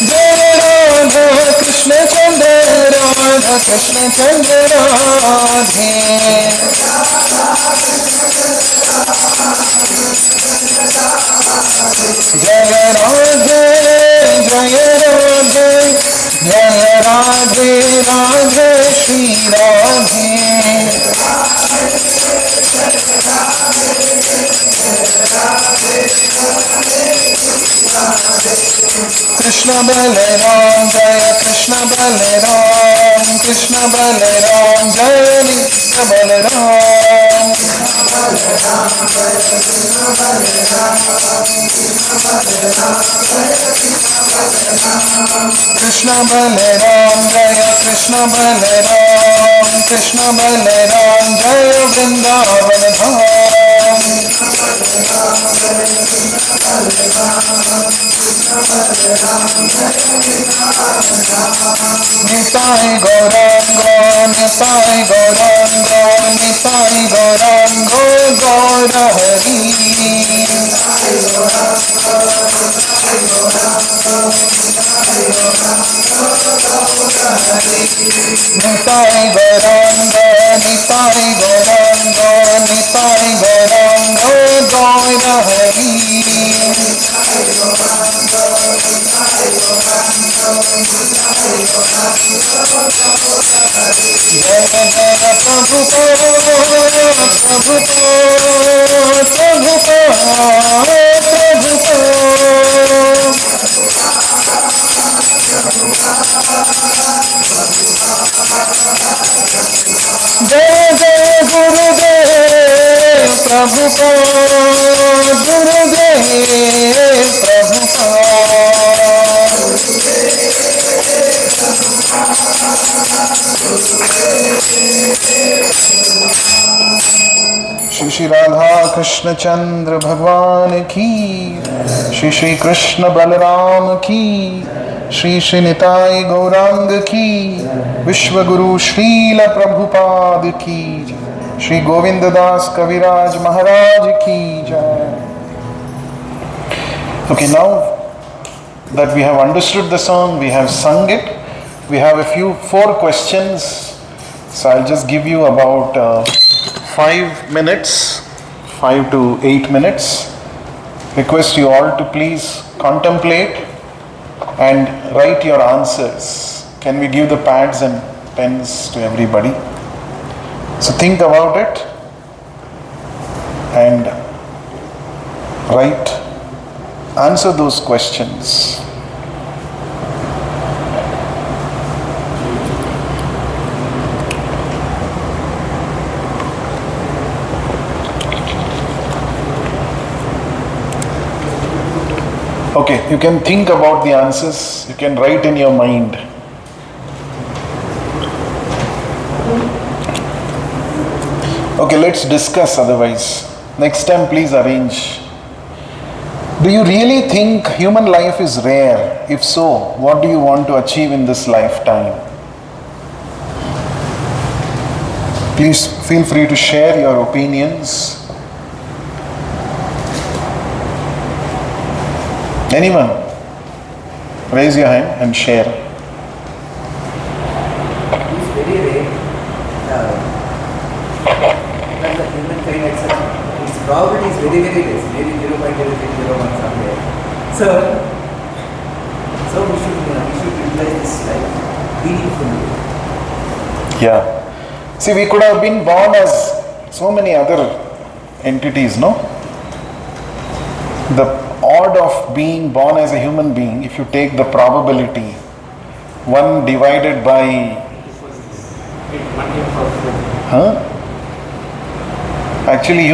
Jai Radha Krishna Chandra, Radha Krishna Chandra Radhe. Jai Radhe, Jai Radhe, Jai Radhe, Radhe Shri Radhe. Krishna Balaram, Jaya Krishna Balaram, Krishna Balaram, Jaya Nitya Balaram. Krishna Balaram, Jaya Krishna Balaram, Krishna Balaram, Jaya Vrindavan Dham. Nitai Gauranga, Nitai Gauranga, Nitai Gauranga, Gaura Hari. Nitai Gauranga, Nitai Gauranga, Nitai Gauranga, Gaura Hari. Jai Jai Prabhupada, Prabhupada, Jai Jai Gurudev Prabhupada, Gurudev Prabhupada. Shri Shri Radha Krishna Chandra Bhagwan ki, Shri Shri Krishna Balaram ki, Shri Shri Nitai Gaurang ki, Vishwa Guru Srila Prabhupada ki, Shri Govinda Das Kaviraj Maharaj ki jai. Okay, now that we have understood the song, we have sung it, we have four questions. So I'll just give you about 5 minutes, 5 to 8 minutes. Request you all to please contemplate and write your answers. Can we give the pads and pens to everybody? So think about it and answer those questions. Okay, you can think about the answers, you can write in your mind. Okay, let's discuss otherwise. Next time, please arrange. Do you really think human life is rare? If so, what do you want to achieve in this lifetime? Please feel free to share your opinions. Anyone? Raise your hand and share. It's very rare that the humankind itself, its probability is very, very less, maybe 0.0001 somewhere. So we should utilize this life meaningfully. Yeah. See, we could have been born as so many other entities, no? The odd of being born as a human being, if you take the probability, 1 divided by... Actually,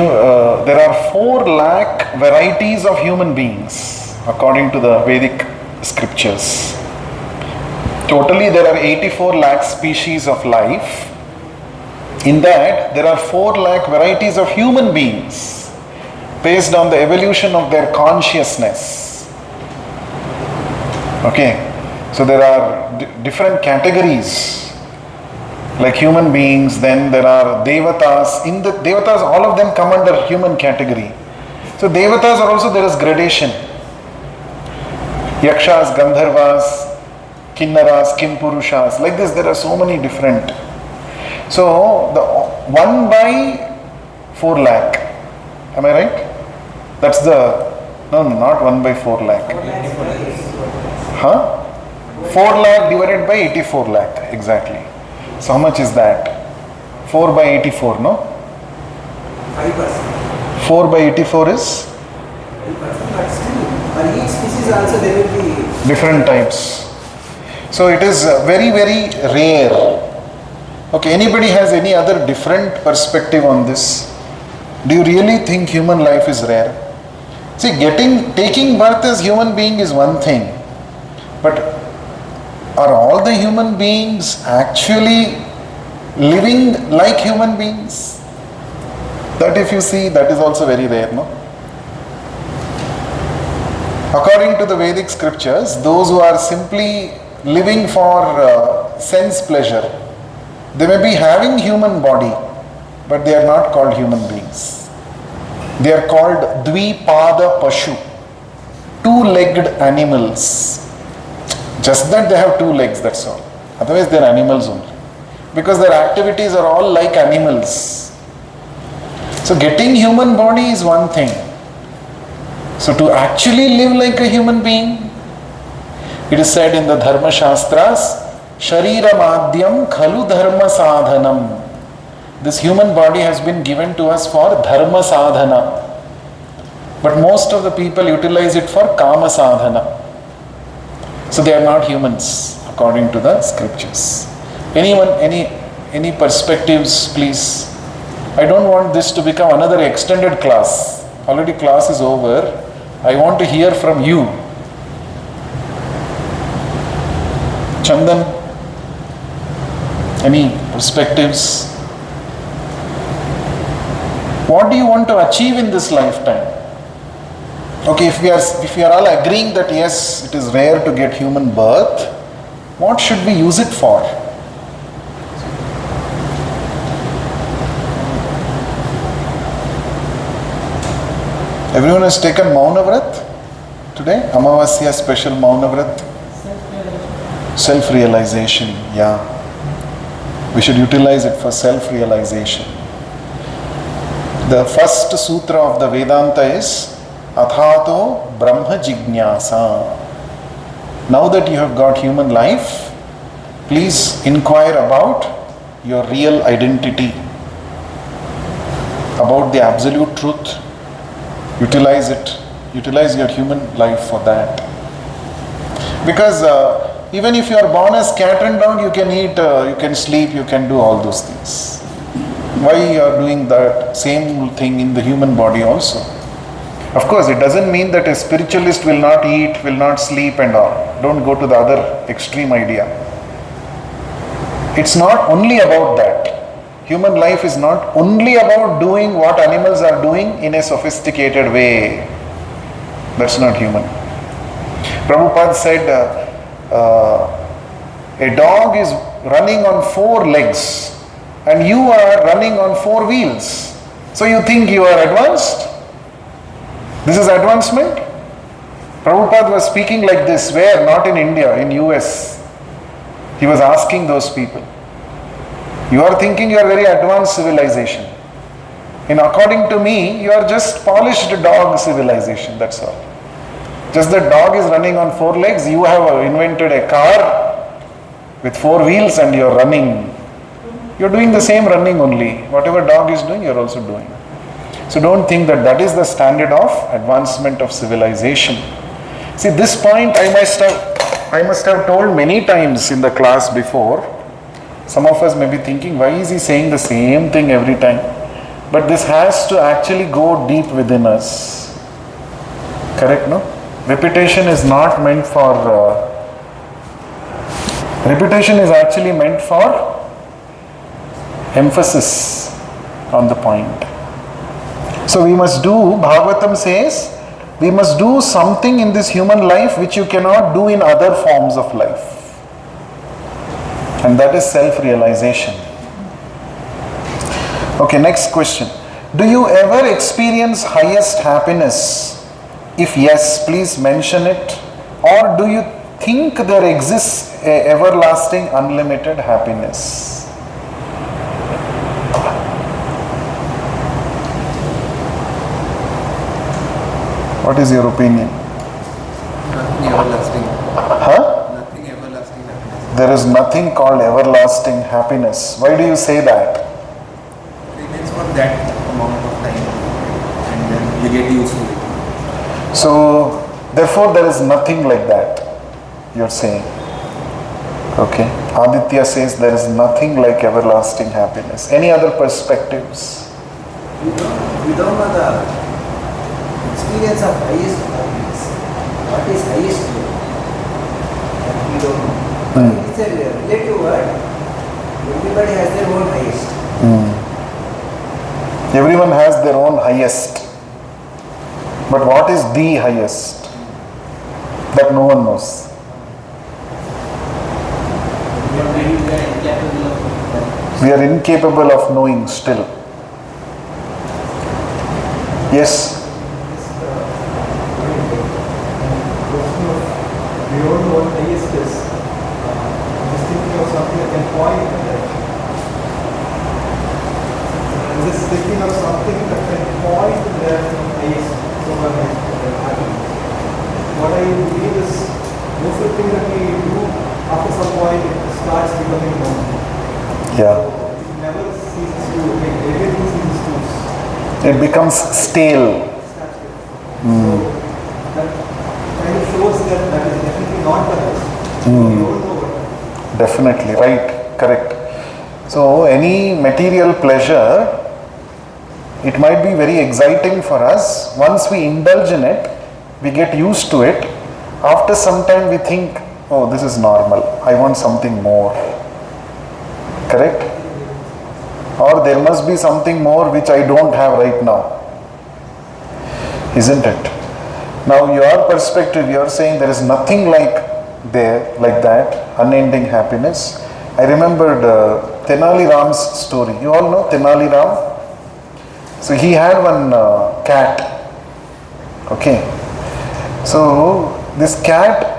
there are 4 lakh varieties of human beings, according to the Vedic scriptures. Totally, there are 84 lakh species of life. In that, there are 4 lakh varieties of human beings, based on the evolution of their consciousness. Okay, so there are different categories, like human beings. Then there are devatas. In the devatas, all of them come under human category. So devatas are also, there is gradation. Yakshas, Gandharvas, Kinnaras, Kimpurushas. Like this, there are so many different. So the 1 by 4 lakh. Am I right? That's the... No, not 1 by 4 lakh. 4 lakh divided by 84 lakh. Exactly. So how much is that? 4 by 84, no? 5%. 4 by 84 is? 5%, but still, for each species also there will be... different types. So it is very, very rare. Okay, anybody has any other different perspective on this? Do you really think human life is rare? See, taking birth as human being is one thing, but are all the human beings actually living like human beings? That if you see, that is also very rare, no? According to the Vedic scriptures, those who are simply living for sense pleasure, they may be having human body, but they are not called human beings. They are called Dvipada Pashu, 2-legged animals. Just that they have 2 legs, that's all. Otherwise they are animals only. Because their activities are all like animals. So getting human body is one thing. So to actually live like a human being, it is said in the Dharma Shastras, Sharira Madhyam Khalu Dharma Sadhanam. This human body has been given to us for dharma sadhana. But most of the people utilize it for kama sadhana. So they are not humans, according to the scriptures. Anyone, any perspectives, please? I don't want this to become another extended class. Already class is over. I want to hear from you. Chandan, any perspectives? What do you want to achieve in this lifetime? Okay, if we are all agreeing that yes, it is rare to get human birth, what should we use it for? Everyone has taken Mauna Vrat today? Amavasya special Mauna Vrat? Self-realization, yeah. We should utilize it for self-realization. The first sutra of the Vedanta is Athato Brahma Jignasa. Now that you have got human life, please inquire about your real identity, about the absolute truth. Utilize it. Utilize your human life for that. Because even if you are born as cat and dog, you can eat, you can sleep, you can do all those things. Why you are doing that same thing in the human body also? Of course, it doesn't mean that a spiritualist will not eat, will not sleep and all. Don't go to the other extreme idea. It's not only about that. Human life is not only about doing what animals are doing in a sophisticated way. That's not human. Prabhupada said, a dog is running on 4 legs and you are running on 4 wheels. So you think you are advanced? This is advancement? Prabhupada was speaking like this, where? Not in India, in US. He was asking those people. You are thinking you are very advanced civilization. And according to me, you are just polished dog civilization, that's all. Just the dog is running on 4 legs, you have invented a car with 4 wheels and you are running. You are doing the same running only. Whatever dog is doing, you are also doing. So don't think that that is the standard of advancement of civilization. See, this point I must have told many times in the class before. Some of us may be thinking, why is he saying the same thing every time? But this has to actually go deep within us. Correct, no? Repetition is not meant for... repetition is actually meant for emphasis on the point. So we must do, Bhagavatam says, we must do something in this human life which you cannot do in other forms of life. And that is self-realization. Okay, next question. Do you ever experience highest happiness? If yes, please mention it. Or do you think there exists a everlasting unlimited happiness? What is your opinion? Nothing everlasting. Huh? Nothing everlasting happiness. There is nothing called everlasting happiness. Why do you say that? It is for that amount of time and then you get used to it. So, therefore there is nothing like that, you're saying. Okay. Aditya says there is nothing like everlasting happiness. Any other perspectives? We don't know the experience of highest happiness. What is highest here? We don't know. It's a relative word. Everybody has their own highest. Everyone has their own highest. But what is the highest? That no one knows. We are incapable of knowing still. Yes? We don't know what highest is. I'm just thinking of something that can point in that direction. I'm just thinking of something that can point in the direction of highest. So what I believe is most of the things that we do, after some point it starts becoming known. Yeah. It never ceases to, everything ceases to. It becomes stale. So that kind of shows that that is definitely not the highest. We don't know what. Definitely, right, correct. So any material pleasure, it might be very exciting for us. Once we indulge in it, we get used to it. After some time we think, oh, this is normal. I want something more. Correct? Or there must be something more which I don't have right now. Isn't it? Now your perspective, you are saying there is nothing like that, unending happiness. I remembered Tenali Ram's story. You all know Tenali Ram? So he had one cat. Okay. So this cat,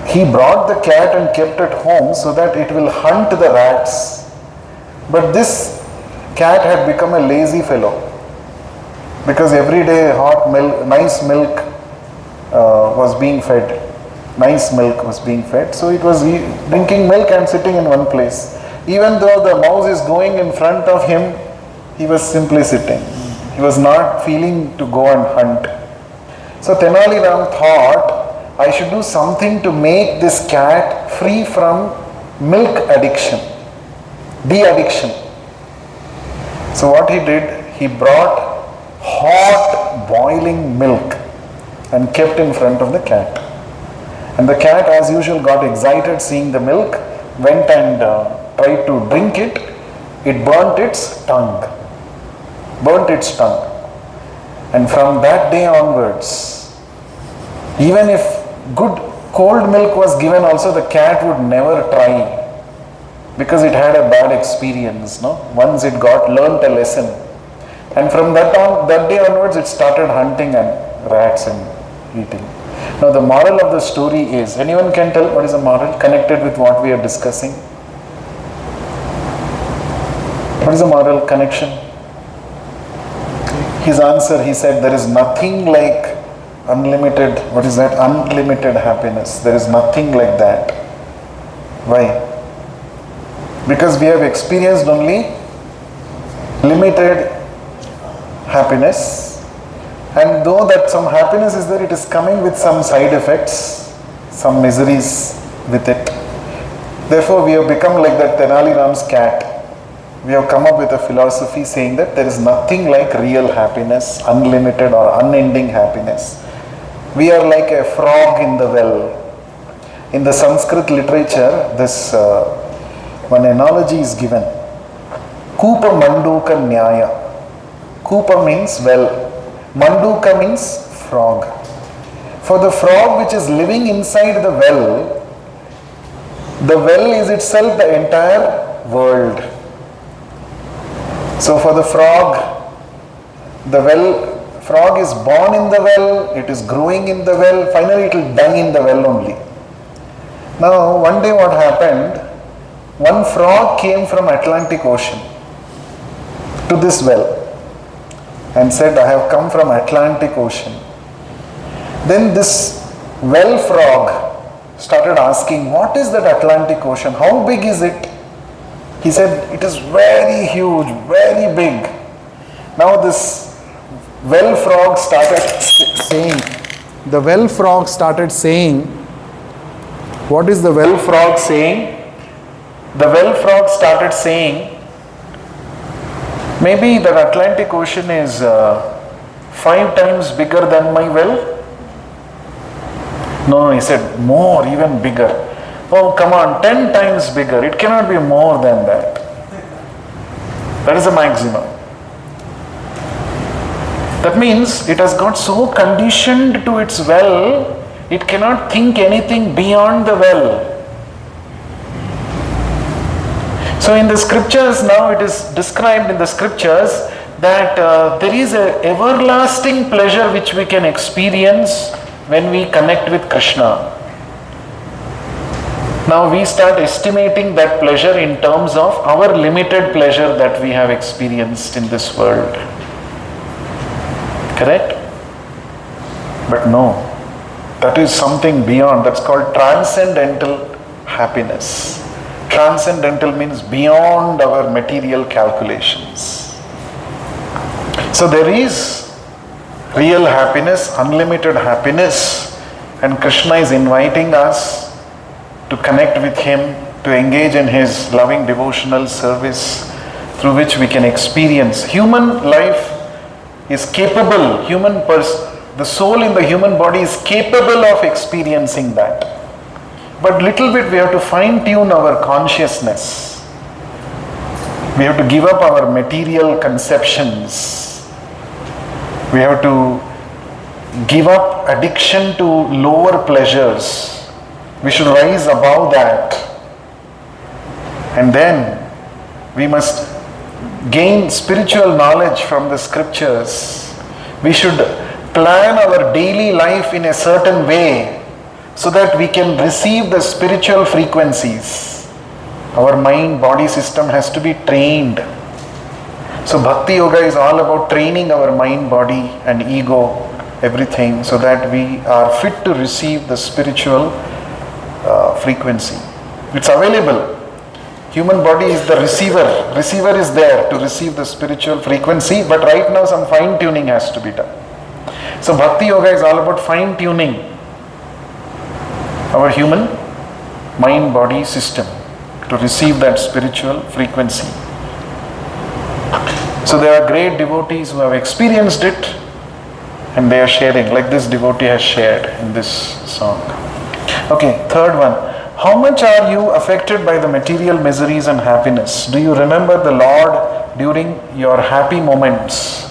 he brought the cat and kept it home so that it will hunt the rats. But this cat had become a lazy fellow because every day hot milk, nice milk was being fed. Nice milk was being fed. So it was drinking milk and sitting in one place. Even though the mouse is going in front of him, he was simply sitting. He was not feeling to go and hunt. So Tenali Ram thought, I should do something to make this cat free from milk addiction, de-addiction. So what he did, he brought hot boiling milk and kept in front of the cat. And the cat, as usual, got excited seeing the milk, went and tried to drink it. It burnt its tongue. And from that day onwards, even if good cold milk was given also, the cat would never try because it had a bad experience. Once it learnt a lesson. And from that day onwards, it started hunting and rats and eating. Now the moral of the story is, anyone can tell what is the moral connected with what we are discussing? What is the moral connection? His answer, he said, there is nothing like unlimited happiness. There is nothing like that. Why? Because we have experienced only limited happiness. And though that some happiness is there, it is coming with some side effects, some miseries with it. Therefore, we have become like that Tenali Ram's cat. We have come up with a philosophy saying that there is nothing like real happiness, unlimited or unending happiness. We are like a frog in the well. In the Sanskrit literature, this one analogy is given. Kupa Manduka Nyaya. Kupa means well. Manduka means frog. For the frog which is living inside the well is itself the entire world. So for the frog is born in the well, it is growing in the well, finally it will die in the well only. Now one day what happened, one frog came from Atlantic Ocean to this well and said, I have come from Atlantic Ocean. Then this well frog started asking, what is that Atlantic Ocean? How big is it? He said, it is very huge, very big. Now this well frog started saying, what is the well frog saying? The well frog started saying, maybe the Atlantic Ocean is 5 times bigger than my well. No, he said, more, even bigger. Oh, come on, 10 times bigger. It cannot be more than that. That is the maximum. That means it has got so conditioned to its well, it cannot think anything beyond the well. So in the scriptures now, it is described in the scriptures that there is an everlasting pleasure which we can experience when we connect with Krishna. Now we start estimating that pleasure in terms of our limited pleasure that we have experienced in this world. Correct? But no, that is something beyond. That's called transcendental happiness. Transcendental means beyond our material calculations. So there is real happiness, unlimited happiness, and Krishna is inviting us to connect with Him, to engage in His loving devotional service through which we can experience. Human life is capable, the soul in the human body is capable of experiencing that. But little bit we have to fine tune our consciousness. We have to give up our material conceptions. We have to give up addiction to lower pleasures. We should rise above that. And then we must gain spiritual knowledge from the scriptures. We should plan our daily life in a certain way so that we can receive the spiritual frequencies. Our mind body system has to be trained. So Bhakti Yoga is all about training our mind, body and ego, everything, so that we are fit to receive the spiritual frequency. It's available. Human body is the receiver. Receiver is there to receive the spiritual frequency, but right now some fine tuning has to be done. So Bhakti Yoga is all about fine tuning our human mind body system to receive that spiritual frequency. So there are great devotees who have experienced it and they are sharing, like this devotee has shared in this song. Okay, third one. How much are you affected by the material miseries and happiness? Do you remember the Lord during your happy moments?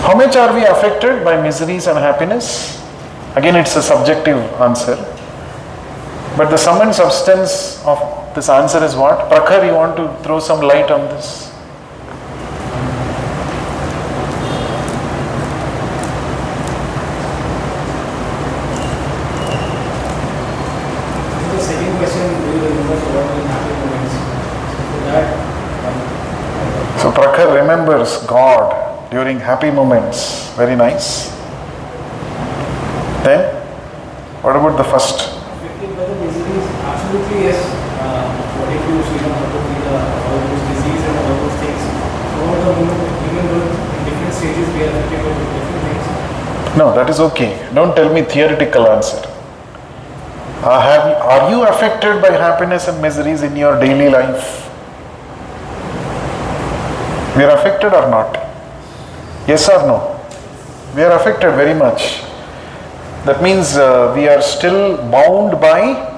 How much are we affected by miseries and happiness? Again, it's a subjective answer. But the sum and substance of this answer is what? Prakhar, you want to throw some light on this? The second question, do you remember what will happen moments? So that. So Prakhar remembers God during happy moments. Very nice. Then, what about the first? Affected by the disease, absolutely yes. What if you see all those disease and all those things? So at the moment, even though in different stages we are affected by different things. No, that is okay. Don't tell me theoretical answer. Are you affected by happiness and miseries in your daily life? We are affected or not? Yes or no? We are affected very much. That means we are still bound by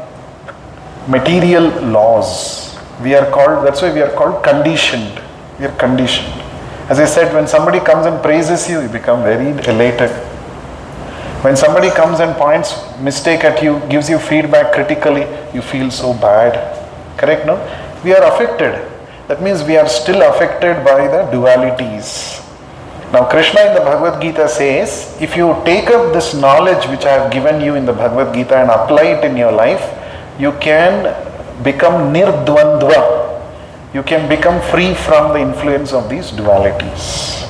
material laws. We are called, that's why we are called conditioned. We are conditioned. As I said, when somebody comes and praises you, you become very elated. When somebody comes and points mistake at you, gives you feedback critically, you feel so bad. Correct, no? We are affected. That means we are still affected by the dualities. Now Krishna in the Bhagavad Gita says, if you take up this knowledge which I have given you in the Bhagavad Gita and apply it in your life, you can become nirdvandva. You can become free from the influence of these dualities.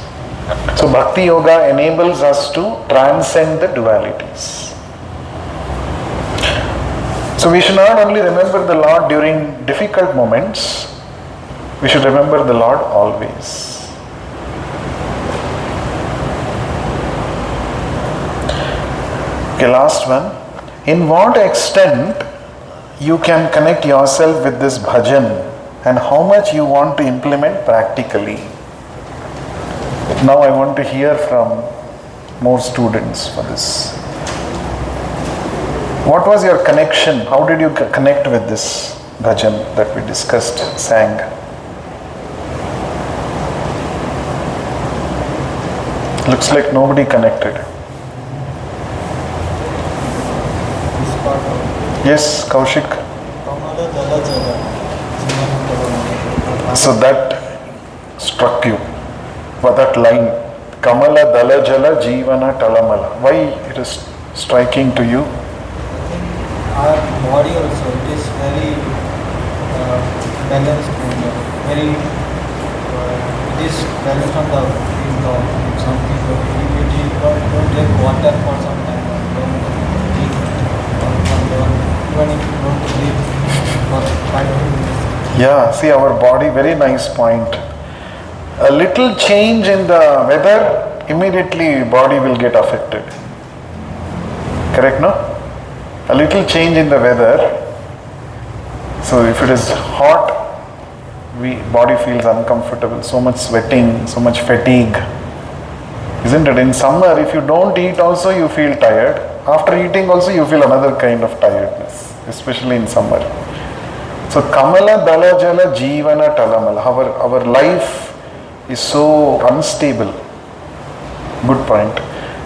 So Bhakti Yoga enables us to transcend the dualities. So we should not only remember the Lord during difficult moments, we should remember the Lord always. Okay, last one. In what extent you can connect yourself with this bhajan and how much you want to implement practically? Now I want to hear from more students for this. What was your connection? How did you connect with this bhajan that we discussed, sang? Looks like nobody connected. Yes, Kaushik. So that struck you. For that line, Kamala Dala Jala Jeevana Talamala. Why it is striking to you? Our body also, it is very balanced, very, it is balanced on the field. Some people, if you don't drink water for some time, don't eat, even if you don't sleep for 5 minutes. Yeah, see our body, very nice point. A little change in the weather, immediately body will get affected. Correct, no? A little change in the weather. So if it is hot, body feels uncomfortable, so much sweating, so much fatigue. Isn't it? In summer, if you don't eat also, you feel tired. After eating also, you feel another kind of tiredness, especially in summer. So Kamala Dala Jala Jeevana Talamala. Our life is so unstable. Good point.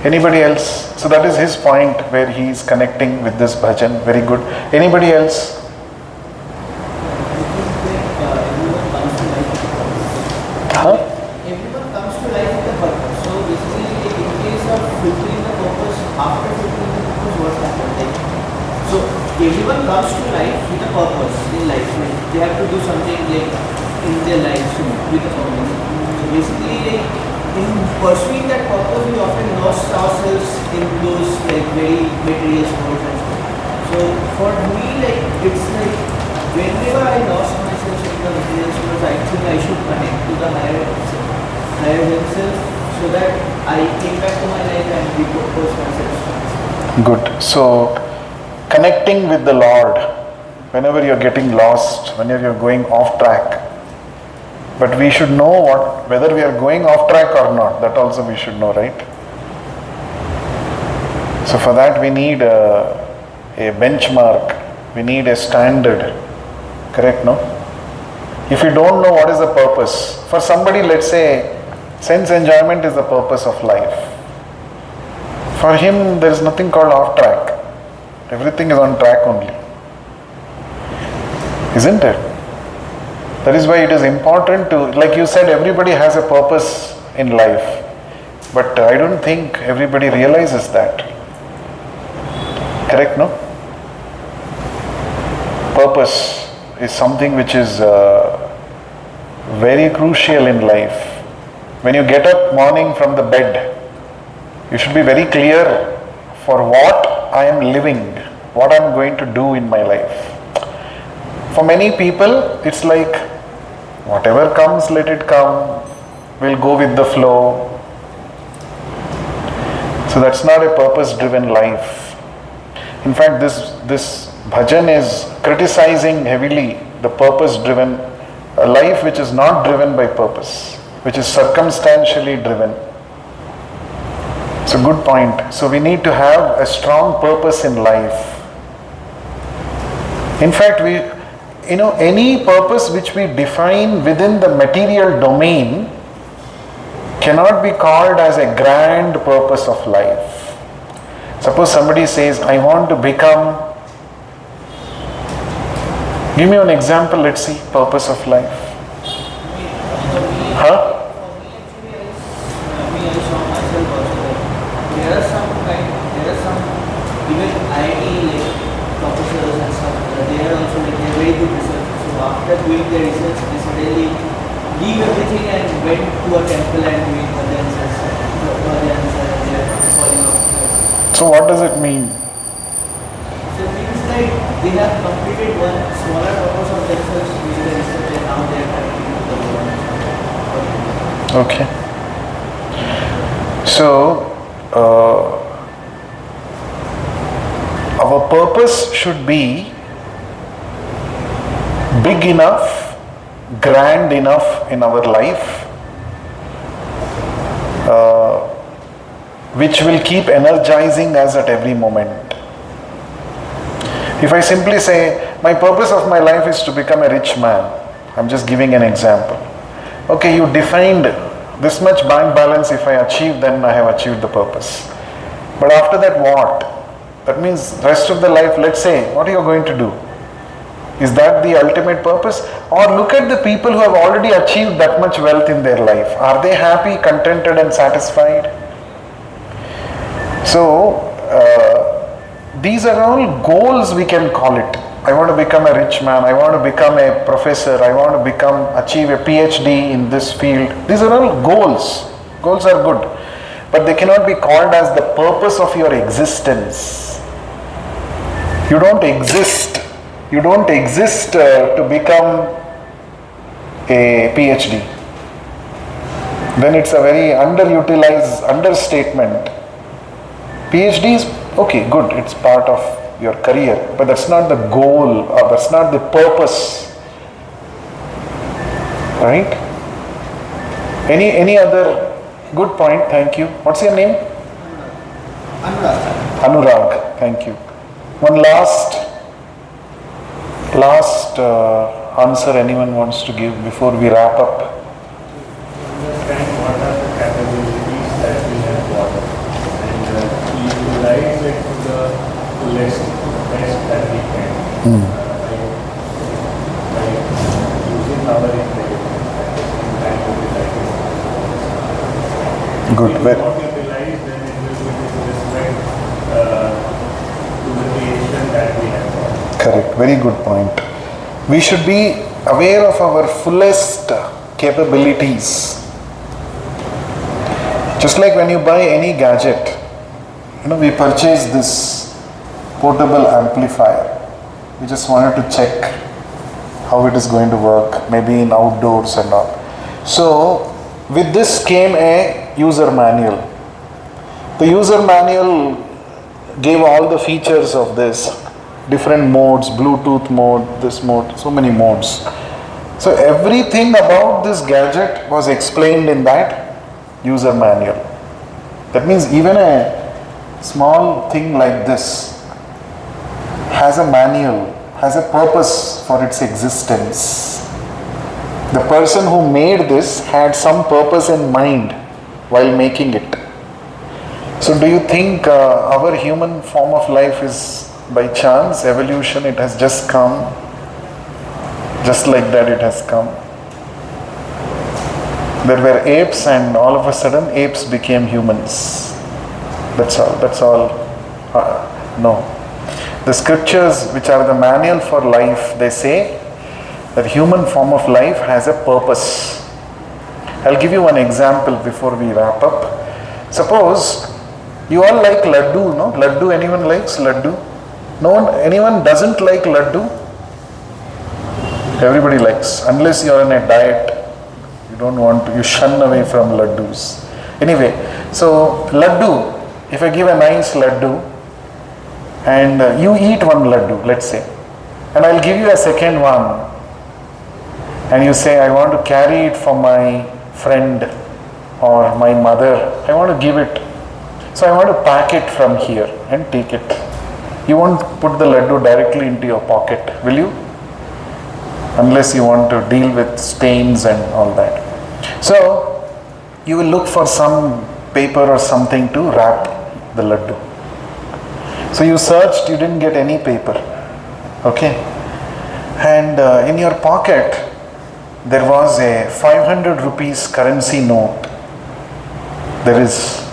Anybody else? So that is his point where he is connecting with this bhajan. Very good. Anybody else? Huh? Everyone comes to life with a purpose. So basically, in case of fulfilling the purpose, after fulfilling the purpose, what happens? So everyone comes to life with a purpose in life. They have to do something like in their lives with a purpose. So basically, like, in pursuing that purpose, we often lost ourselves in those like very material sports and stuff. So for me, like it's like whenever I lost myself in the material sports, I think I should connect to the higher themselves so that I came back to my life and repurpose myself. Good. So connecting with the Lord whenever you're getting lost, whenever you're going off track. But we should know whether we are going off track or not. That also we should know, right? So for that we need a benchmark. We need a standard. Correct, no? If you don't know what is the purpose, for somebody, let's say, sense enjoyment is the purpose of life. For him, there is nothing called off track. Everything is on track only. Isn't it? That is why it is important to, like you said, everybody has a purpose in life. But I don't think everybody realizes that. Correct, no? Purpose is something which is very crucial in life. When you get up morning from the bed, you should be very clear for what I am living, what I am going to do in my life. For many people, it's like, whatever comes, let it come. We'll go with the flow. So that's not a purpose-driven life. In fact, this bhajan is criticizing heavily the purpose-driven, a life which is not driven by purpose, which is circumstantially driven. It's a good point. So we need to have a strong purpose in life. In fact, any purpose which we define within the material domain cannot be called as a grand purpose of life. Suppose somebody says, I want to become, give me an example, let's see, purpose of life. Huh? After doing the research, they suddenly leave everything and went to a temple and doing bhajans and they are falling off. So what does it mean? So it means like they have completed one smaller purpose of themselves with the research and now they are connecting to the world. Okay. So our purpose should be big enough, grand enough in our life, which will keep energizing us at every moment. If I simply say, my purpose of my life is to become a rich man, I'm just giving an example. Okay, you defined this much bank balance, if I achieve, then I have achieved the purpose. But after that, what? That means rest of the life, let's say, what are you going to do? Is that the ultimate purpose? Or look at the people who have already achieved that much wealth in their life. Are they happy, contented and satisfied? So, these are all goals, we can call it. I want to become a rich man, I want to become a professor, I want to achieve a PhD in this field. These are all goals. Goals are good. But they cannot be called as the purpose of your existence. You don't exist. You don't exist to become a PhD. Then it's a very underutilized understatement. PhD is okay, good, it's part of your career, but that's not the goal or that's not the purpose. Right? Any other good point? Thank you. What's your name? Anurag. Anurag. Thank you. One last Last answer anyone wants to give before we wrap up? Understand what are the capabilities that we have got and utilize it to the fullest best that we can by using our intelligence and utilizing it. Good. If not utilized, then it will be disrespect to the creation that we have got. Correct. Very good point. We should be aware of our fullest capabilities. Just like when you buy any gadget, we purchase this portable amplifier. We just wanted to check how it is going to work, maybe in outdoors and all. So, with this came a user manual. The user manual gave all the features of this, different modes, Bluetooth mode, this mode, so many modes. So everything about this gadget was explained in that user manual. That means even a small thing like this has a manual, has a purpose for its existence. The person who made this had some purpose in mind while making it. So do you think our human form of life is by chance, evolution, it has just come? Just like that it has come. There were apes and all of a sudden apes became humans. That's all. No. The scriptures, which are the manual for life, they say that human form of life has a purpose. I'll give you one example before we wrap up. Suppose you all like laddu, no? Laddu, anyone likes laddu? No one, anyone doesn't like laddu? Everybody likes, unless you're on a diet. You don't want to, you shun away from laddus. Anyway, so laddu, if I give a nice laddu and you eat one laddu, let's say, and I'll give you a second one, and you say, I want to carry it for my friend or my mother, I want to give it. So I want to pack it from here and take it. You won't put the laddu directly into your pocket, will you? Unless you want to deal with stains and all that. So you will look for some paper or something to wrap the laddu. So you searched, you didn't get any paper. Okay. And in your pocket, there was a 500 rupees currency note. There is,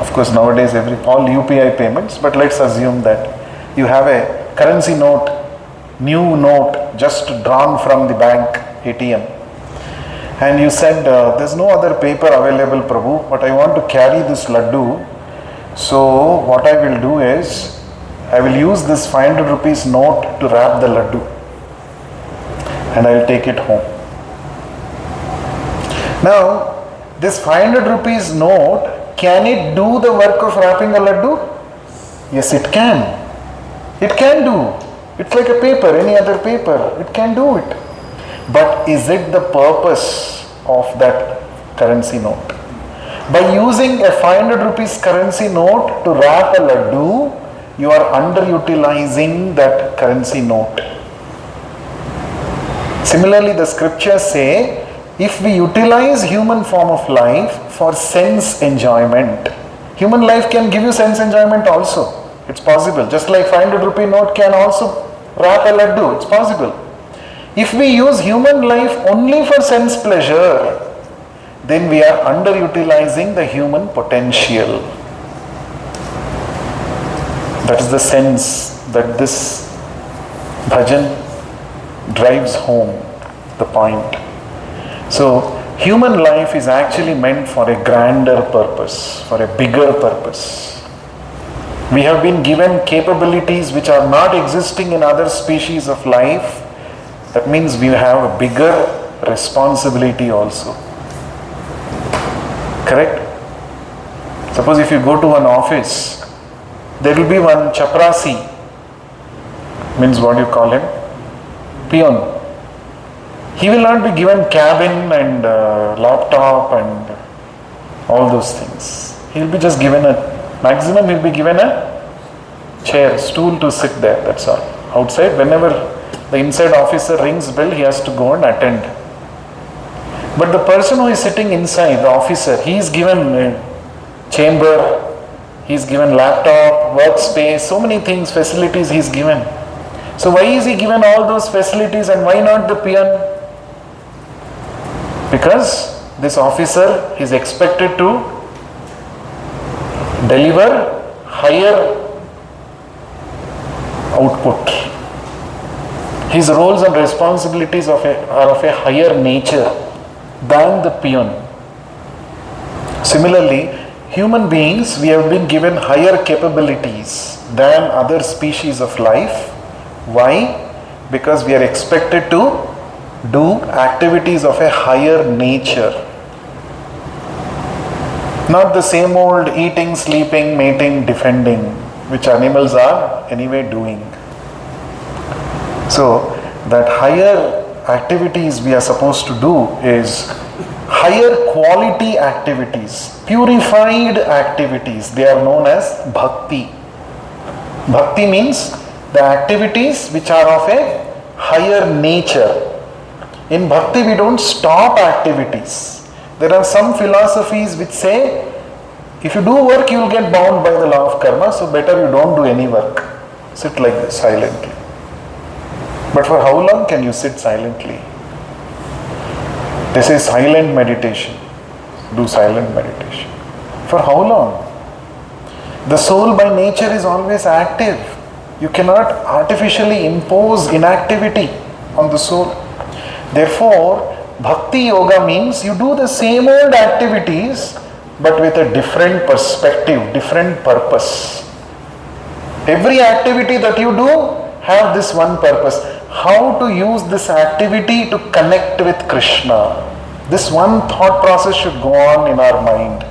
of course, nowadays all UPI payments, but let's assume that you have a currency note, new note, just drawn from the bank ATM. And you said, there's no other paper available, Prabhu, but I want to carry this laddu. So what I will do is, I will use this 500 rupees note to wrap the laddu. And I'll take it home. Now, this 500 rupees note, can it do the work of wrapping a laddu? Yes, it can. It can do. It's like a paper, any other paper. It can do it. But is it the purpose of that currency note? By using a 500 rupees currency note to wrap a laddu, you are underutilizing that currency note. Similarly, the scriptures say, if we utilize human form of life for sense enjoyment, human life can give you sense enjoyment also. It's possible. Just like 500 rupee note can also wrap a laddu. It's possible. If we use human life only for sense pleasure, then we are underutilizing the human potential. That is the sense that this bhajan drives home the point. So, human life is actually meant for a grander purpose, for a bigger purpose. We have been given capabilities which are not existing in other species of life. That means we have a bigger responsibility also. Correct? Suppose if you go to an office, there will be one chaprasi, means what you call him? Peon. He will not be given cabin and laptop and all those things. He will be just given maximum he will be given a chair, stool to sit there, that's all. Outside, whenever the inside officer rings bell, he has to go and attend. But the person who is sitting inside, the officer, he is given a chamber, he is given laptop, workspace, so many things, facilities he is given. So why is he given all those facilities and why not the peon? Because this officer is expected to deliver higher output. His roles and responsibilities are of a higher nature than the peon. Similarly, human beings, we have been given higher capabilities than other species of life. Why? Because we are expected to do activities of a higher nature. Not the same old eating, sleeping, mating, defending, which animals are anyway doing. So, that higher activities we are supposed to do is higher quality activities, purified activities. They are known as bhakti. Bhakti means the activities which are of a higher nature. In bhakti, we don't stop activities. There are some philosophies which say, if you do work, you will get bound by the law of karma, so better you don't do any work. Sit like this silently. But for how long can you sit silently? This is silent meditation. Do silent meditation. For how long? The soul by nature is always active. You cannot artificially impose inactivity on the soul. Therefore, bhakti yoga means you do the same old activities but with a different perspective, different purpose. Every activity that you do have this one purpose. How to use this activity to connect with Krishna. This one thought process should go on in our mind.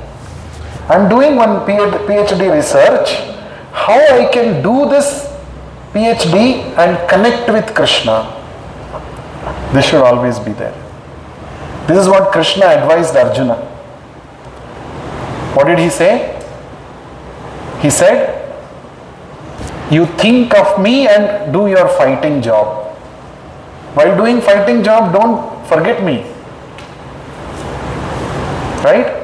I am doing one PhD research. How I can do this PhD and connect with Krishna. This should always be there. This is what Krishna advised Arjuna. What did he say? He said, you think of me and do your fighting job. While doing fighting job, don't forget me. Right?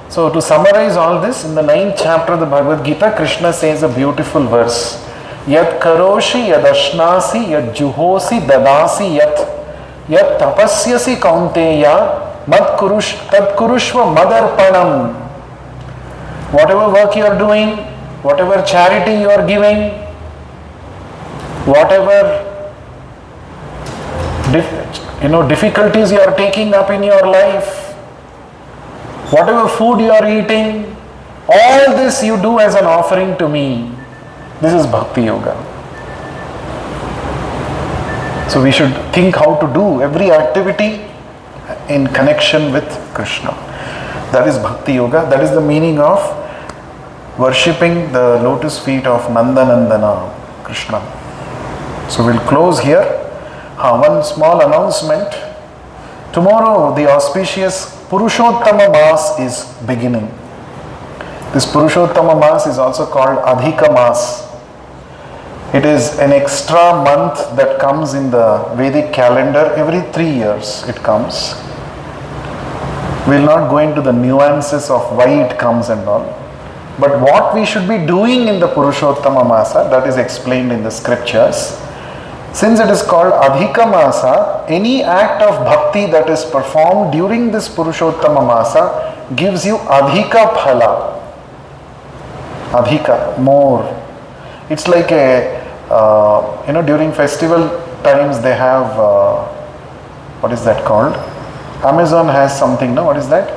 So to summarize all this, in the 9th chapter of the Bhagavad Gita, Krishna says a beautiful verse. Yat karoshi yad ashnasi yad juhosi dadasi yat tapasyasi kaunteya mad kurush tad kurushva madarpanam. Whatever work you are doing, whatever charity you are giving, whatever difficulties you are taking up in your life, whatever food you are eating, all this you do as an offering to me. This is Bhakti Yoga. So we should think how to do every activity in connection with Krishna. That is Bhakti Yoga. That is the meaning of worshipping the lotus feet of Nandanandana, Krishna. So we'll close here. One small announcement. Tomorrow the auspicious Purushottama Mass is beginning. This Purushottama Mass is also called Adhika Mass. It is an extra month that comes in the Vedic calendar. Every 3 years it comes. We will not go into the nuances of why it comes and all. But what we should be doing in the Purushottama Masa, that is explained in the scriptures. Since it is called Adhika Masa, any act of bhakti that is performed during this Purushottama Masa gives you Adhika Phala. Adhika, more. It's like during festival times they have, what is that called? Amazon has something, no? What is that?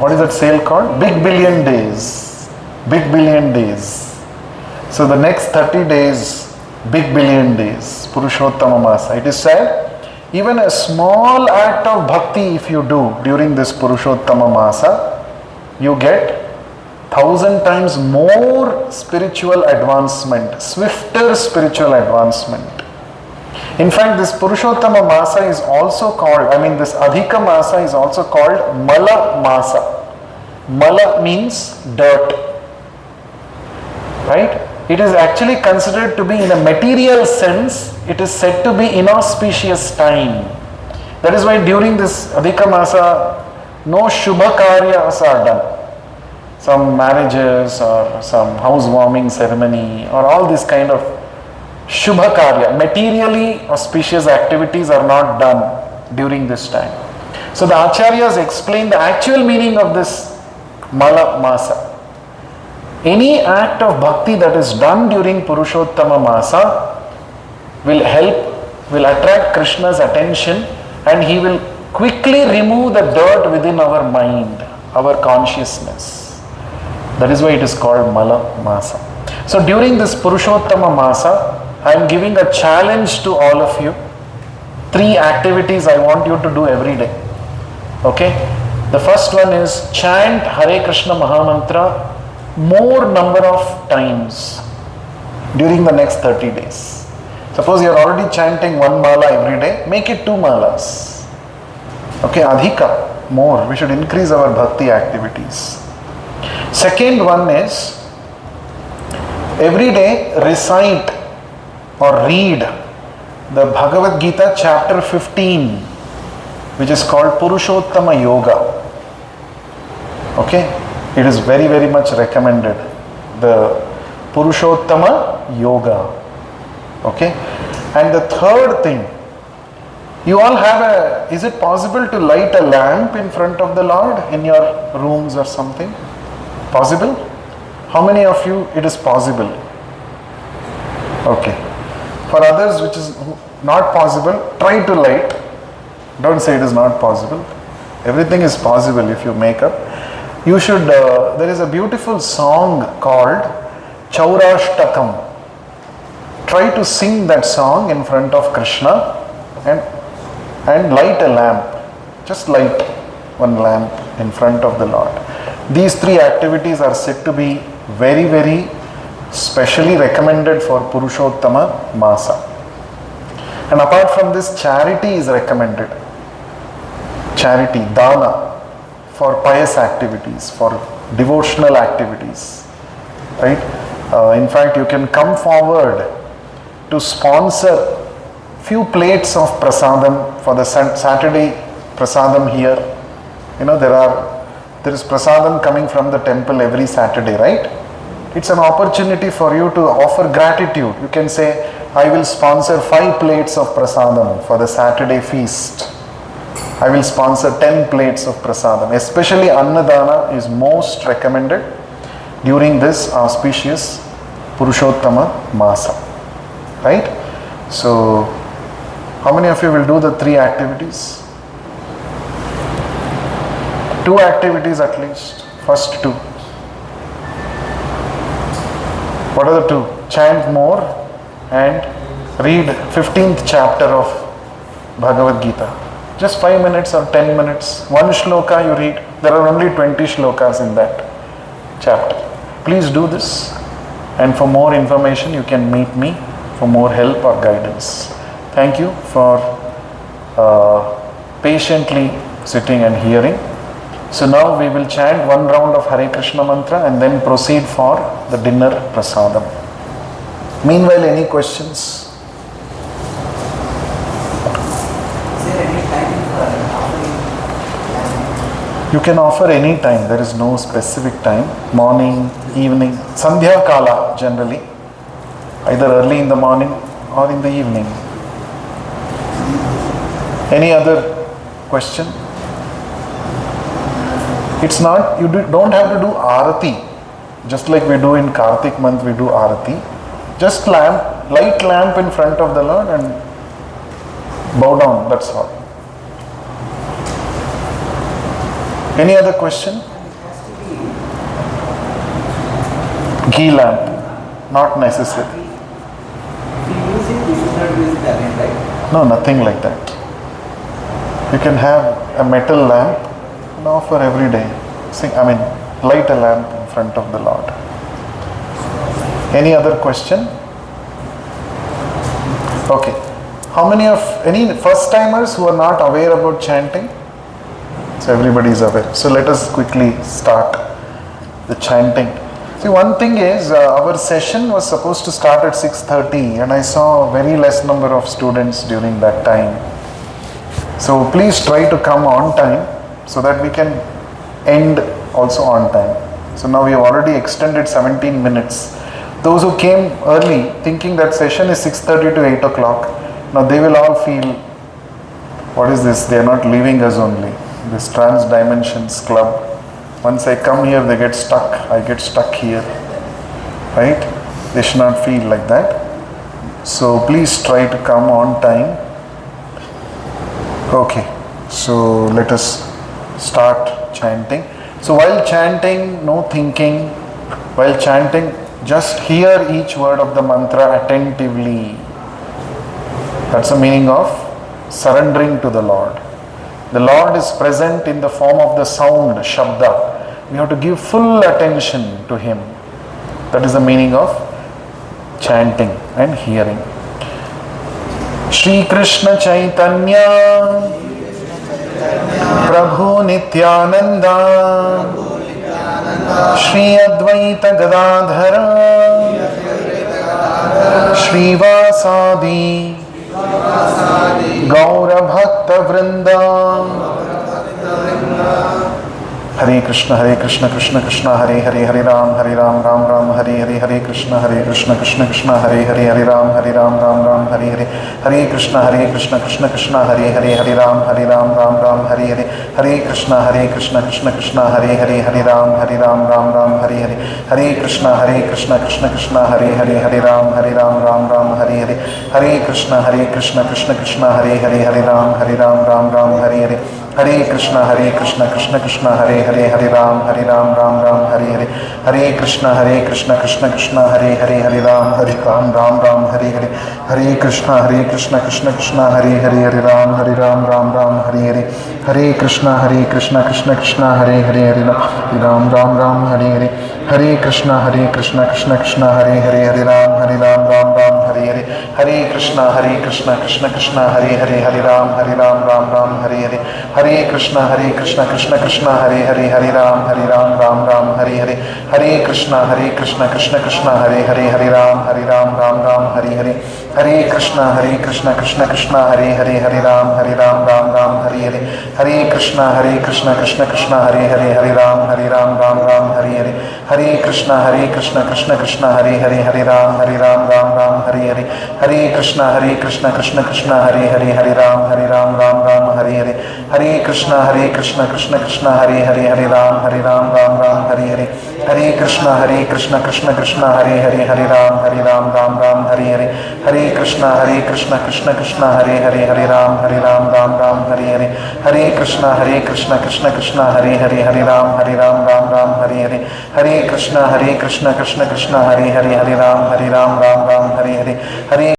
What is that sale called? Big Billion Days. Big Billion Days. So the next 30 days, Big Billion Days, Purushottama Masa. It is said, even a small act of bhakti if you do during this Purushottama Masa, you get 1,000 times more spiritual advancement, swifter spiritual advancement. In fact, this Purushottama Masa is also called, this Adhika Masa is also called Mala Masa. Mala means dirt. Right? it is actually considered to be, in a material sense, it is said to be inauspicious time. That is why during this Adhika Masa, no Shubha Karyas are done. Some marriages or some housewarming ceremony or all this kind of Shubha Karya, materially auspicious activities are not done during this time. So the Acharyas explain the actual meaning of this Mala Masa. Any act of bhakti that is done during Purushottama Masa will attract Krishna's attention, and he will quickly remove the dirt within our mind, our consciousness. That is why it is called Mala Masa. So during this Purushottama Masa, I am giving a challenge to all of you. 3 activities I want you to do every day. Okay? The first one is chant Hare Krishna Mahamantra more number of times during the next 30 days. Suppose you are already chanting 1 mala every day, make it 2 malas. Okay, adhika, more. We should increase our bhakti activities. Second one is every day recite or read the Bhagavad Gita chapter 15, which is called Purushottama Yoga. Okay? It is very, very much recommended. The Purushottama Yoga. Okay? And the third thing, you all have is it possible to light a lamp in front of the Lord in your rooms or something? Possible? How many of you it is possible? Okay. For others which is not possible, try to light. Don't say it is not possible. Everything is possible if you make up. You should, there is a beautiful song called Chaurashtakam. Try to sing that song in front of Krishna and light a lamp. Just light 1 lamp in front of the Lord. These 3 activities are said to be very, very specially recommended for Purushottama Masa. And apart from this, charity is recommended. Charity, dana, for pious activities, for devotional activities, right? In fact, you can come forward to sponsor few plates of prasadam for the Saturday prasadam here. You know, there is prasadam coming from the temple every Saturday, right? It's an opportunity for you to offer gratitude. You can say, I will sponsor 5 plates of prasadam for the Saturday feast. I will sponsor 10 plates of prasadam. Especially Annadana is most recommended during this auspicious Purushottama Masa. Right? So, how many of you will do the 3 activities? 2 activities at least. First 2. What are the 2? Chant more and read 15th chapter of Bhagavad Gita. Just 5 minutes or 10 minutes. 1 shloka you read. There are only 20 shlokas in that chapter. Please do this. And for more information, you can meet me for more help or guidance. Thank you for patiently sitting and hearing. So now we will chant 1 round of Hare Krishna mantra and then proceed for the dinner prasadam. Meanwhile, any questions? You can offer any time, there is no specific time. Morning, evening, Sandhya Kala generally. Either early in the morning or in the evening. Any other question? It's not, you don't have to do Arati. Just like we do in Kartik month, we do Arati. Just light lamp in front of the Lord and bow down, that's all. Any other question? Ghee lamp, not necessary. If we use it, we should not use it again, right? No, nothing like that. You can have a metal lamp and offer every day. Light a lamp in front of the Lord. Any other question? Okay. How many of any first timers who are not aware about chanting? So everybody is aware. So let us quickly start the chanting. See, one thing is, our session was supposed to start at 6:30 and I saw very less number of students during that time. So please try to come on time so that we can end also on time. So now we have already extended 17 minutes. Those who came early thinking that session is 6:30 to 8 o'clock, now they will all feel, what is this? They are not leaving us only. This Transdimensions club. Once I come here, they get stuck. I get stuck here. Right? They should not feel like that. So please try to come on time. Okay. So let us start chanting. So while chanting, no thinking. While chanting, just hear each word of the mantra attentively. That's the meaning of surrendering to the Lord. The Lord is present in the form of the sound, Shabda. We have to give full attention to Him. That is the meaning of chanting and hearing. Shri Krishna Chaitanya Prabhu Nityananda Shri Advaita Gadadhara Shri Vasadi Gaura Bhakta Vrinda Hare Krishna Krishna Krishna Hare Hare Ram Ram Ram Hare Krishna Krishna Krishna Hare Ram Ram Hare Krishna Krishna Krishna Hare Ram Ram Hare Krishna Krishna Krishna Hare Ram Ram Hare Krishna Krishna Krishna Hare Ram Ram Hare Krishna Krishna Krishna Hare Ram Ram Hare Krishna Krishna Krishna Hare Ram Ram Hare Krishna Krishna Krishna Hare Ram Ram Hare Krishna Krishna Krishna Hare Ram Ram Hare Krishna Krishna Krishna Hare Ram Ram Hare Krishna Krishna Krishna Hare Ram Ram Hare Krishna Krishna Krishna Hare Ram Ram Hare Krishna Krishna Krishna Hare Ram Ram Hare Krishna Krishna Krishna Hare Ram Ram Hare Krishna Krishna Krishna Hare Ram Ram Hare Krishna Krishna Krishna Hare Ram Ram Hare Krishna Krishna Krishna Hare Ram Ram Hare Krishna Krishna Krishna Hare Ram Ram Hare Krishna Krishna Krishna Hare Ram Ram Hare Krishna Krishna Krishna Hare Ram Ram Hare Krishna Krishna Krishna Hare Ram Ram Hare Krishna Krishna Krishna Hare Ram Ram Hare Krishna Krishna Krishna Hare Ram Ram Hare